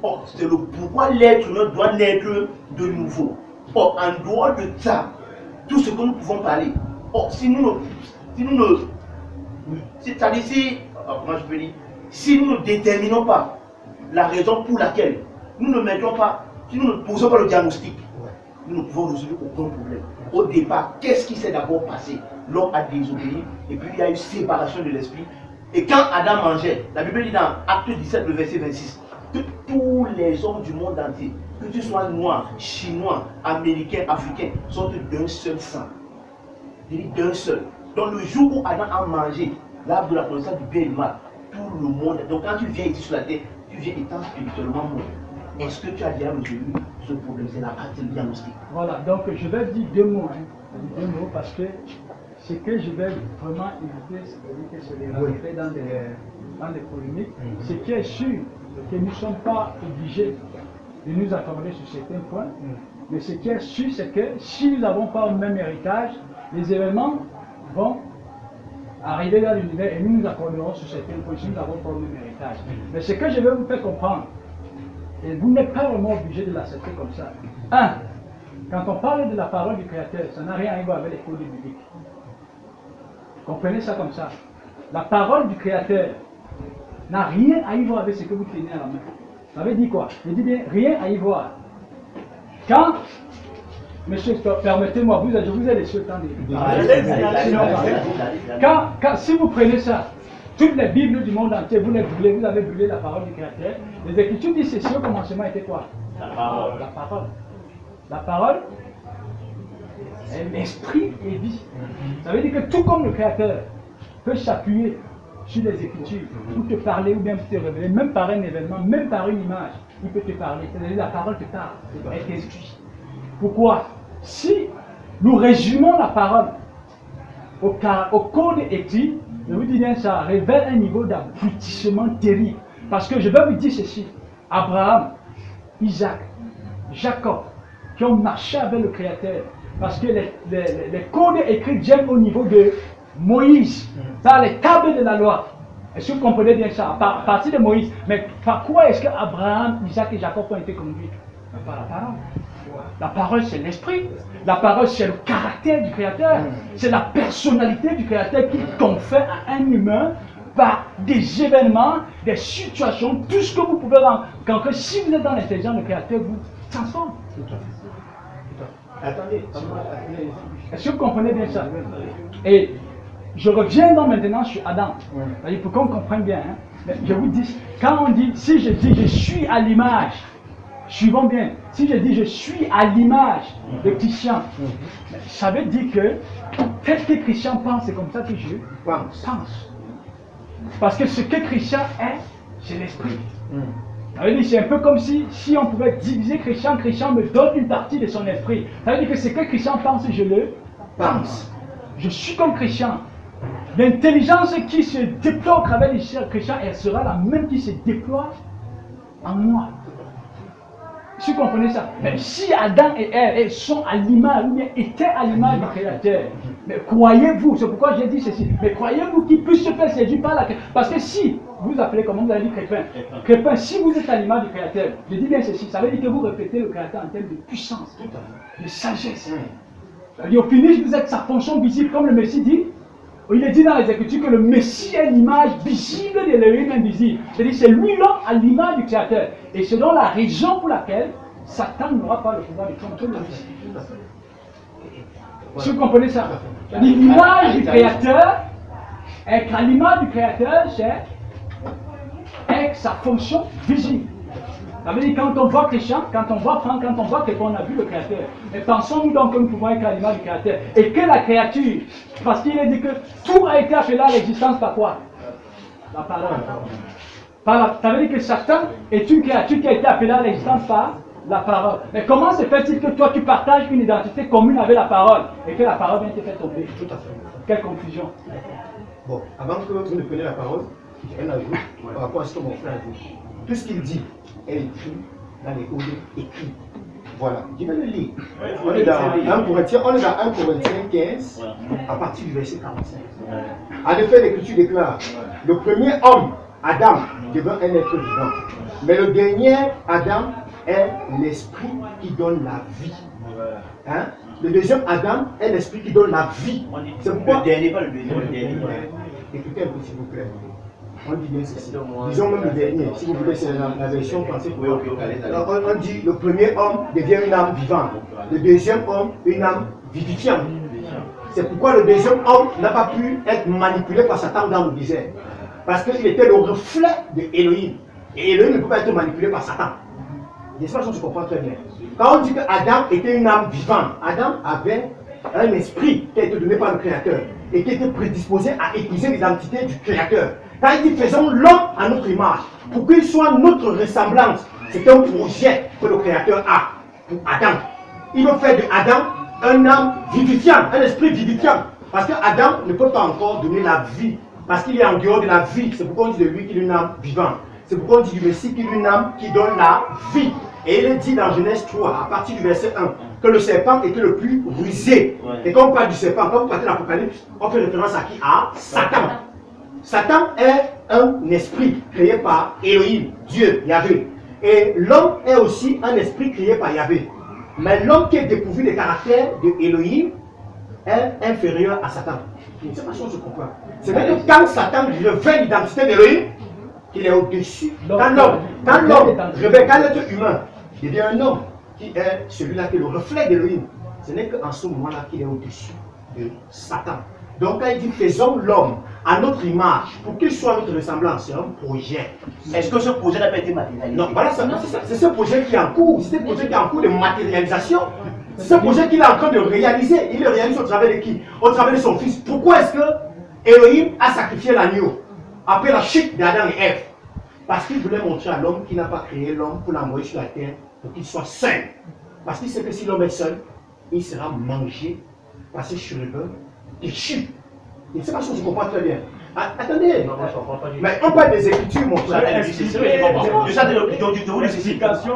Or, c'est le pourquoi l'être humain doit naître de nouveau. Or, en dehors de ça, tout ce que nous pouvons parler, si nous ne déterminons pas la raison pour laquelle nous ne mettons pas, si nous ne posons pas le diagnostic, nous ne pouvons résoudre aucun problème. Au départ, qu'est-ce qui s'est d'abord passé? L'homme a désobéi et puis il y a eu séparation de l'esprit. Et quand Adam mangeait, la Bible dit dans Acte 17, le verset 26, que tous les hommes du monde entier, que tu sois noir, chinois, américain, africain, sont d'un seul sang. D'un seul. Donc le jour où Adam a mangé l'arbre de la connaissance du bien et du mal, tout le monde. Donc quand tu viens ici sur la terre, tu viens étant spirituellement mort. Est-ce que tu as déjà résolu ce problème? C'est la partie du diagnostic. Voilà, donc je vais dire deux mots. Deux mots parce que ce que je vais vraiment éviter, c'est que se développer dans des polémiques. Ce qui est sûr, c'est que nous ne sommes pas obligés de nous accorder sur certains points. Mais ce qui est sûr, c'est que si nous n'avons pas le même héritage, les événements vont arriver dans l'univers et nous nous accorderons sur certains points si nous n'avons pas le même héritage. Mais ce que je vais vous faire comprendre, et vous n'êtes pas vraiment obligé de l'accepter comme ça. 1. Quand on parle de la parole du Créateur, ça n'a rien à voir avec les codes bibliques. Comprenez ça comme ça. La parole du Créateur n'a rien à y voir avec ce que vous tenez à la main. Ça veut dire quoi? Je dis bien rien à y voir. Quand, monsieur, permettez-moi, je vous ai laissé le temps de... Si vous prenez ça, toutes les Bibles du monde entier, vous les brûlez, vous avez brûlé la parole du Créateur. Les Écritures disent ceci au commencement était quoi? La parole. La parole. La parole est l'esprit et vie. Ça veut dire que tout comme le Créateur peut s'appuyer sur les Écritures pour te parler ou bien pour te révéler, même par un événement, même par une image, il peut te parler. C'est-à-dire la parole te parle, elle t'instruit. Pourquoi? Si nous résumons la parole au code écrit, je vous dis bien, ça révèle un niveau d'aboutissement terrible. Parce que je vais vous dire ceci, Abraham, Isaac, Jacob, qui ont marché avec le Créateur, parce que les codes écrits viennent au niveau de Moïse, dans les tables de la loi. Est-ce que vous comprenez bien ça? À partir de Moïse. Mais par quoi est-ce que Abraham, Isaac et Jacob ont été conduits? Par la parole. La parole, c'est l'esprit. La parole, c'est le caractère du Créateur. C'est la personnalité du Créateur qui confère à un humain par des événements, des situations, tout ce que vous pouvez rencontrer. Si vous êtes dans l'intelligence, le Créateur vous transforme. Attendez. Est-ce que vous comprenez bien ça? Et je reviens donc maintenant sur Adam. Pour qu'on comprenne bien. Hein. Je vous dis, quand on dit, si je dis je suis à l'image, suivons bien, si je dis je suis à l'image de Christian, ça veut dire que tel que Christian pense, c'est comme ça que je pense. Parce que ce que Christian est, c'est l'esprit. Ça veut dire c'est un peu comme si on pouvait diviser Christian, Christian me donne une partie de son esprit. Ça veut dire que ce que Christian pense, je le pense. Je suis comme Christian. L'intelligence qui se déploie au travers de Christian, elle sera la même qui se déploie en moi. Si vous comprenez ça. Mais si Adam et Ève sont à l'image, ou bien étaient à l'image du Créateur, mais croyez-vous, c'est pourquoi j'ai dit ceci, mais croyez-vous qu'ils puissent se faire séduire par la créature? Parce que si vous appelez, comment vous avez dit, Crépin, si vous êtes à l'image du Créateur, je dis bien ceci, ça veut dire que vous reflétez le Créateur en termes de puissance, de sagesse. Et au finish, vous êtes sa fonction visible, comme le Messie dit. Il est dit dans les Écritures que le Messie est l'image visible de l'Élohim invisible. C'est-à-dire c'est lui-là à l'image du Créateur. Et c'est donc la raison pour laquelle Satan n'aura pas le pouvoir de tromper le Messie. Si vous comprenez ça, c'est-à-dire l'image du Créateur, et qu'à l'image du Créateur, c'est sa fonction visible. Ça veut dire quand on voit Christian, quand on voit Franck, quand on voit qu'on a vu le Créateur. Mais pensons-nous donc que nous pouvons être à l'image du Créateur. Et que la créature, parce qu'il est dit que tout a été appelé à l'existence par quoi? La parole. Ça veut dire que Satan est une créature qui a été appelée à l'existence par la parole. Mais comment se fait-il que toi tu partages une identité commune avec la parole et que la parole vient te faire tomber? Tout à fait. Quelle confusion. Bon, avant que vous ne preniez la parole, j'ai un ajout par rapport à ce que mon frère a dit. Tout ce qu'il dit est écrit dans les codes écrits. Voilà, je vais le lire. On est dans 1 Corinthiens 15, à partir du verset 45. En effet, l'Écriture déclare, le premier homme, Adam, devint un être vivant. Mais le dernier Adam est l'esprit qui donne la vie. Hein? Le deuxième Adam est l'esprit qui donne la vie. C'est pourquoi... Le dernier, pas le deuxième, le dernier. Écoutez un peu s'il vous plaît. On dit bien ceci. Disons même le dernier, si vous voulez, c'est la version pensée pour on dit le premier homme devient une âme vivante. Le deuxième homme, une âme vivifiante. C'est pourquoi le deuxième homme n'a pas pu être manipulé par Satan dans le désert. Parce qu'il était le reflet de Elohim. Et Elohim ne peut pas être manipulé par Satan. J'espère que je comprends très bien. Quand on dit que Adam était une âme vivante, Adam avait un esprit qui a été donné par le Créateur et qui était prédisposé à épouser l'identité du Créateur. Quand il dit faisons l'homme à notre image, pour qu'il soit notre ressemblance, c'est un projet que le Créateur a pour Adam. Il veut faire de Adam un âme vivifiant, un esprit vivifiant. Parce que Adam ne peut pas encore donner la vie, parce qu'il est en dehors de la vie. C'est pourquoi on dit de lui qu'il est une âme vivante. C'est pourquoi on dit du Messie qu'il est une âme qui donne la vie. Et il est dit dans Genèse 3, à partir du verset 1, que le serpent était le plus rusé. Et quand on parle du serpent, quand vous parlez de l'Apocalypse, on fait référence à qui? À Satan. Satan est un esprit créé par Elohim, Dieu, Yahvé. Et l'homme est aussi un esprit créé par Yahvé. Mais l'homme qui est dépourvu des caractères de Elohim est inférieur à Satan. Je ne sais pas si on se comprend. C'est vrai que quand Satan revêt l'identité d'Elohim, qu'il est au-dessus. Quand l'homme revêt, quand l'être humain devient un homme qui est celui-là qui est le reflet d'Elohim, ce n'est qu'en ce moment-là qu'il est au-dessus de Satan. Donc quand il dit faisons l'homme à notre image pour qu'il soit notre ressemblance, c'est un projet. Est-ce que ce projet n'a pas été matérialisé? Non, voilà, c'est ce projet qui est en cours. C'est ce projet qui est en cours de matérialisation. C'est ce projet qu'il est en train de réaliser. Il le réalise au travers de qui? Au travers de son fils. Pourquoi est-ce que Elohim a sacrifié l'agneau après la chute d'Adam et Ève? Parce qu'il voulait montrer à l'homme qu'il n'a pas créé l'homme pour l'envoyer sur la terre pour qu'il soit sain. Parce qu'il sait que si l'homme est seul, il sera mangé par ses cheveux déchus. Je ne sais pas si on se comprend très bien. Attendez, Non, moi, je comprends pas du tout. mais on parle des Écritures, mon frère. De ça, de vous l'explication.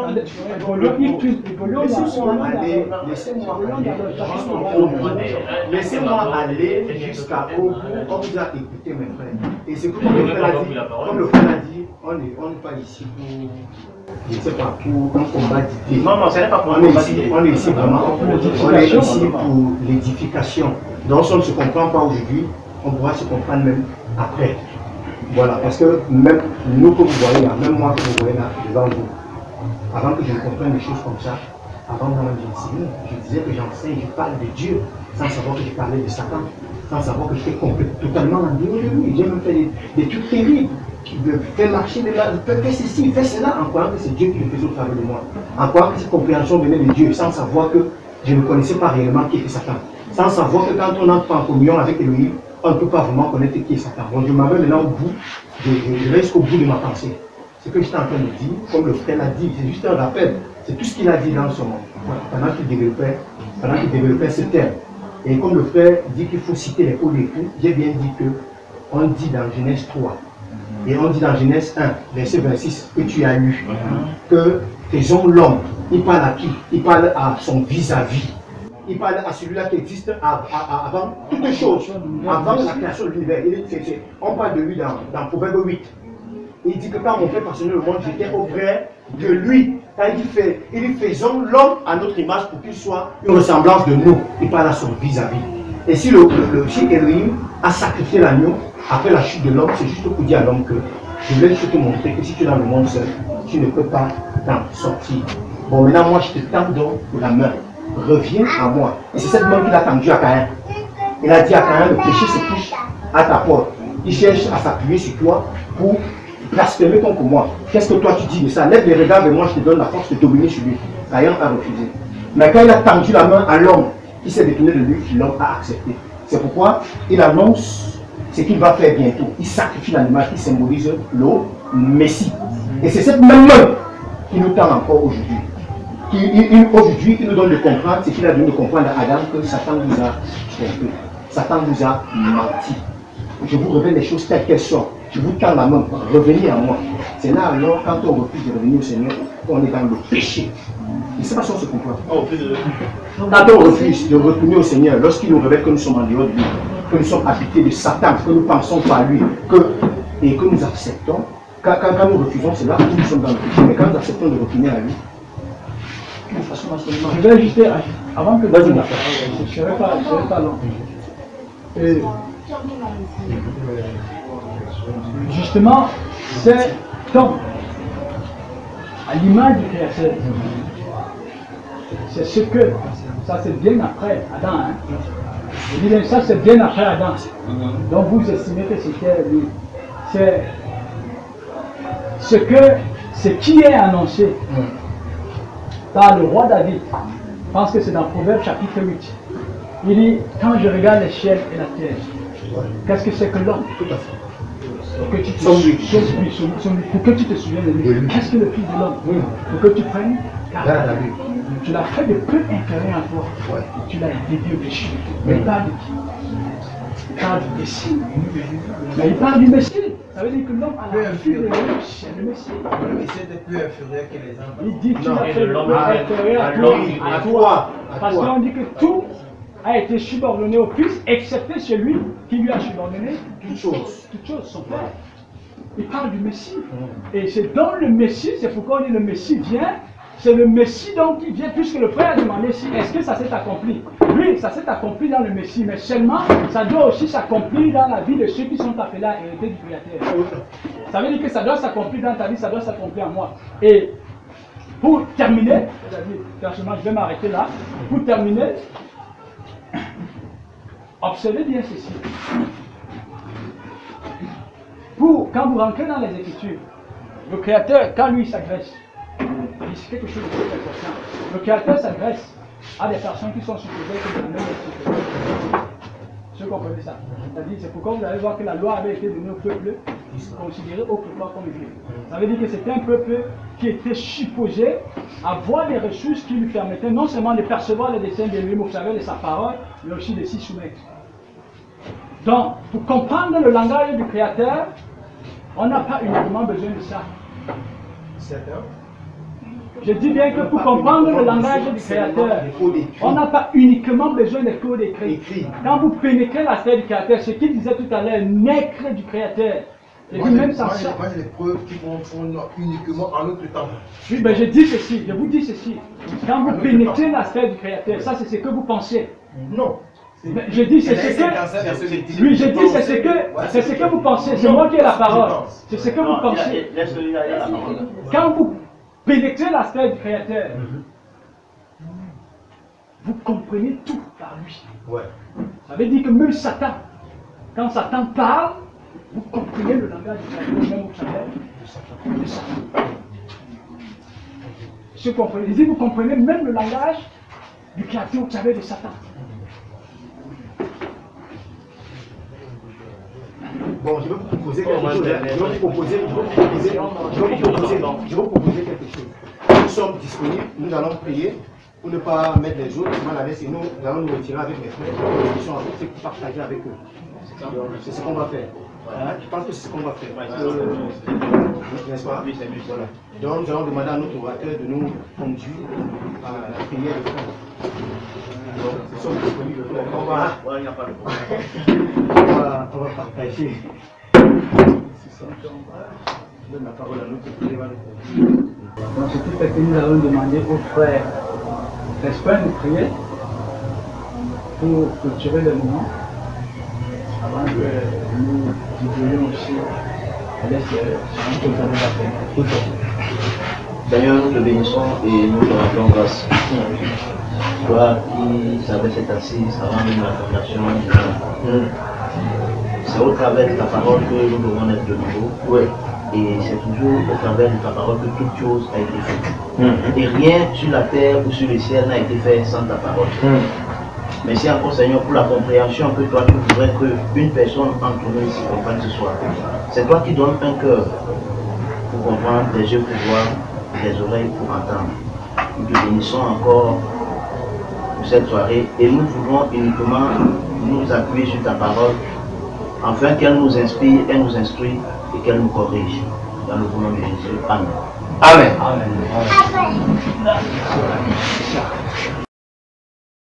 Laissez-moi aller jusqu'à où on vous a écouté, mes frères. Et c'est comme le frère l'a dit, on n'est pas ici pour, je ne sais pas, pour un combat d'idées. Non, ce n'est pas pour un combat d'idées. On est ici vraiment, on est ici pour l'édification. Donc si on ne se comprend pas aujourd'hui, on pourra se comprendre même après. Voilà, parce que même nous que vous voyez là, même moi que vous voyez là devant vous, avant que je comprenne des choses comme ça, avant moi d'enseigner, je disais que j'enseigne, je parle de Dieu, sans savoir que je parlais de Satan, sans savoir que j'étais totalement en dehors de lui. J'ai même fait des trucs terribles, de faire marcher de là, faire ceci, faire cela, en croyant que c'est Dieu qui le faisait au travers de moi, en croyant que cette compréhension venait de Dieu, sans savoir que je ne connaissais pas réellement qui était Satan, sans savoir que quand on entre en communion avec Elohim, on ne peut pas vraiment connaître qui est Satan. Bon, je m'avais maintenant au bout, je vais jusqu'au bout de ma pensée. Ce que j'étais en train de dire, comme le frère l'a dit, c'est juste un rappel. C'est tout ce qu'il a dit dans ce monde, pendant qu'il développait ce terme. Et comme le frère dit qu'il faut citer les hauts d'époux, j'ai bien dit que on dit dans Genèse 3, et on dit dans Genèse 1, verset 26, que tu as lu, que faisons l'homme il parle à qui? Il parle à son vis-à-vis. Il parle à celui-là qui existe avant toutes choses, avant la création de l'univers. On parle de lui dans Proverbe 8. Il dit que quand mon Père façonnait le monde, j'étais auprès de lui. Quand il dit faisons l'homme à notre image pour qu'il soit une ressemblance de nous. Il parle à son vis-à-vis. Et si si Elohim a sacrifié l'agneau après la chute de l'homme, c'est juste pour dire à l'homme que je voulais juste te montrer que si tu es dans le monde seul, tu ne peux pas t'en sortir. Bon, maintenant, moi, je te tends donc la main. Reviens à moi. Et c'est cette main qu'il a tendue à Caïn. Il a dit à Caïn, le péché se touche à ta porte. Il cherche à s'appuyer sur toi pour blasphémer contre moi. Qu'est-ce que toi tu dis de ça? Lève les regards et moi je te donne la force de dominer sur lui. Caïn a refusé. Mais quand il a tendu la main à l'homme qui s'est détourné de lui, l'homme a accepté. C'est pourquoi il annonce ce qu'il va faire bientôt. Il sacrifie l'animal qui symbolise le Messie. Et c'est cette même main qui nous tend encore aujourd'hui. Aujourd'hui, il nous donne de comprendre ce qu'il a donné de comprendre à Adam, que Satan vous a trompé. Satan vous a menti. Je vous révèle les choses telles qu'elles sont. Je vous tends la main, revenez à moi. C'est là alors, quand on refuse de revenir au Seigneur, on est dans le péché. Je ne sais pas si on se comprend. Quand on refuse de retourner au Seigneur, lorsqu'il nous révèle que nous sommes en dehors de lui, que nous sommes habités de Satan, que nous pensons par lui, et que nous acceptons, quand nous refusons, c'est là où nous sommes dans le péché. Mais quand nous acceptons de retourner à lui, je vais ajouter, avant que vas-y, je ne serai pas long. Et justement, c'est Tom, à l'image du Créateur. C'est ce que, ça c'est bien après Adam. Hein. Je dis bien, ça c'est bien après Adam. Donc vous estimez que c'était lui. C'est ce qui est annoncé par le roi David. Je pense que c'est dans Proverbe chapitre 8. Il dit, quand je regarde les ciels et la terre, qu'est-ce que c'est que l'homme? tout à fait. Pour que tu te souviennes de lui. Qu'est-ce que le Fils de l'homme? Pour que tu prennes garde à lui. Tu l'as fait de peu inférieur à toi. Tu l'as dédié au péché. Mais il parle de qui? Il parle du Messie. Mais il parle du Messie. Ça veut dire que l'homme a la fille de le Messie. Le Messie était plus inférieur que les hommes. Il dit tu l'as fait de peu inférieur à toi. Parce qu'on dit que tout a été subordonné au Fils, excepté celui qui lui a subordonné toutes choses, son Père. Il parle du Messie. Et c'est dans le Messie, c'est pourquoi on dit le Messie vient. C'est le Messie donc qui vient, puisque le frère a demandé si est-ce que ça s'est accompli. Oui, ça s'est accompli dans le Messie, mais seulement ça doit aussi s'accomplir dans la vie de ceux qui sont appelés à hériter du Créateur. Ça veut dire que ça doit s'accomplir dans ta vie, ça doit s'accomplir en moi. Et pour terminer, c'est-à-dire, personnellement, je vais m'arrêter là. Pour terminer, observez bien ceci. Quand vous rentrez dans les Écritures, le Créateur, quand lui s'adresse, c'est quelque chose de très important. Le Créateur s'adresse à des personnes qui sont supposées être dans la même situation. Ceux comprenez ça. C'est-à-dire, c'est pourquoi vous allez voir que la loi avait été donnée au peuple considéré autrefois comme juif. Ça veut dire que c'était un peuple qui était supposé avoir des ressources qui lui permettaient non seulement de percevoir les desseins de lui, vous savez, de sa parole, mais aussi de s'y soumettre. Donc, pour comprendre le langage du Créateur, on n'a pas uniquement besoin de ça. Je dis bien que pour comprendre le langage du Créateur, on n'a pas uniquement besoin des codes écrits. Quand vous pénétrez la sphère du Créateur, ce qu'il disait tout à l'heure, naître du Créateur. Moi, j'ai des preuves qui font uniquement en notre temps. Oui, mais je dis ceci, je vous dis ceci. Quand vous pénétrez la sphère du Créateur, ça c'est ce que vous pensez. Non. Mais je dis c'est ce que. Oui, je dis c'est ce que vous pensez. C'est moi qui ai la parole. C'est ce que vous pensez. Quand vous pénétrez la sphère du Créateur, vous comprenez tout par lui. Ça veut dire que même Satan, quand Satan parle, vous comprenez le langage du Créateur, même au travers de Satan. Vous comprenez même le langage du Créateur au travers de Satan. Bon, je vais vous proposer quelque chose. Je vais vous proposer quelque chose. Nous sommes disponibles, nous allons payer pour ne pas mettre les autres mal à l'aise et nous allons nous retirer avec les frères qui sont en train de partager avec eux. C'est ce qu'on va faire. Je pense que c'est ce qu'on va faire. N'est-ce pas? Oui, c'est mieux. Voilà. Donc nous allons demander à notre orateur de nous conduire à la prière de frère. Donc, nous sommes disponibles. On va partager. Je donne la parole à notre frère. Donc, ce qui fait que nous allons demander aux frères, n'est-ce pas, de prier pour clôturer le moment avant que nous voulions aussi l'extérieur. C'est ce que nous allons faire. Seigneur, nous te bénissons et nous te rendons grâce. Toi qui savais cette assise avant même la fondation du monde. C'est au travers de ta parole que nous devons être de nouveau. Oui. Et c'est toujours au travers de ta parole que toute chose a été faite. Et rien sur la terre ou sur le ciel n'a été fait sans ta parole. Merci encore Seigneur pour la compréhension que toi tu voudrais qu'une personne entourée ici comprenne ce soir. C'est toi qui donnes un cœur pour comprendre, des yeux pour voir, des oreilles pour entendre. Nous te bénissons encore pour cette soirée et nous voulons uniquement nous appuyer sur ta parole afin qu'elle nous inspire, elle nous instruit et qu'elle nous corrige. Dans le nom de Jésus. Amen. Amen. Amen.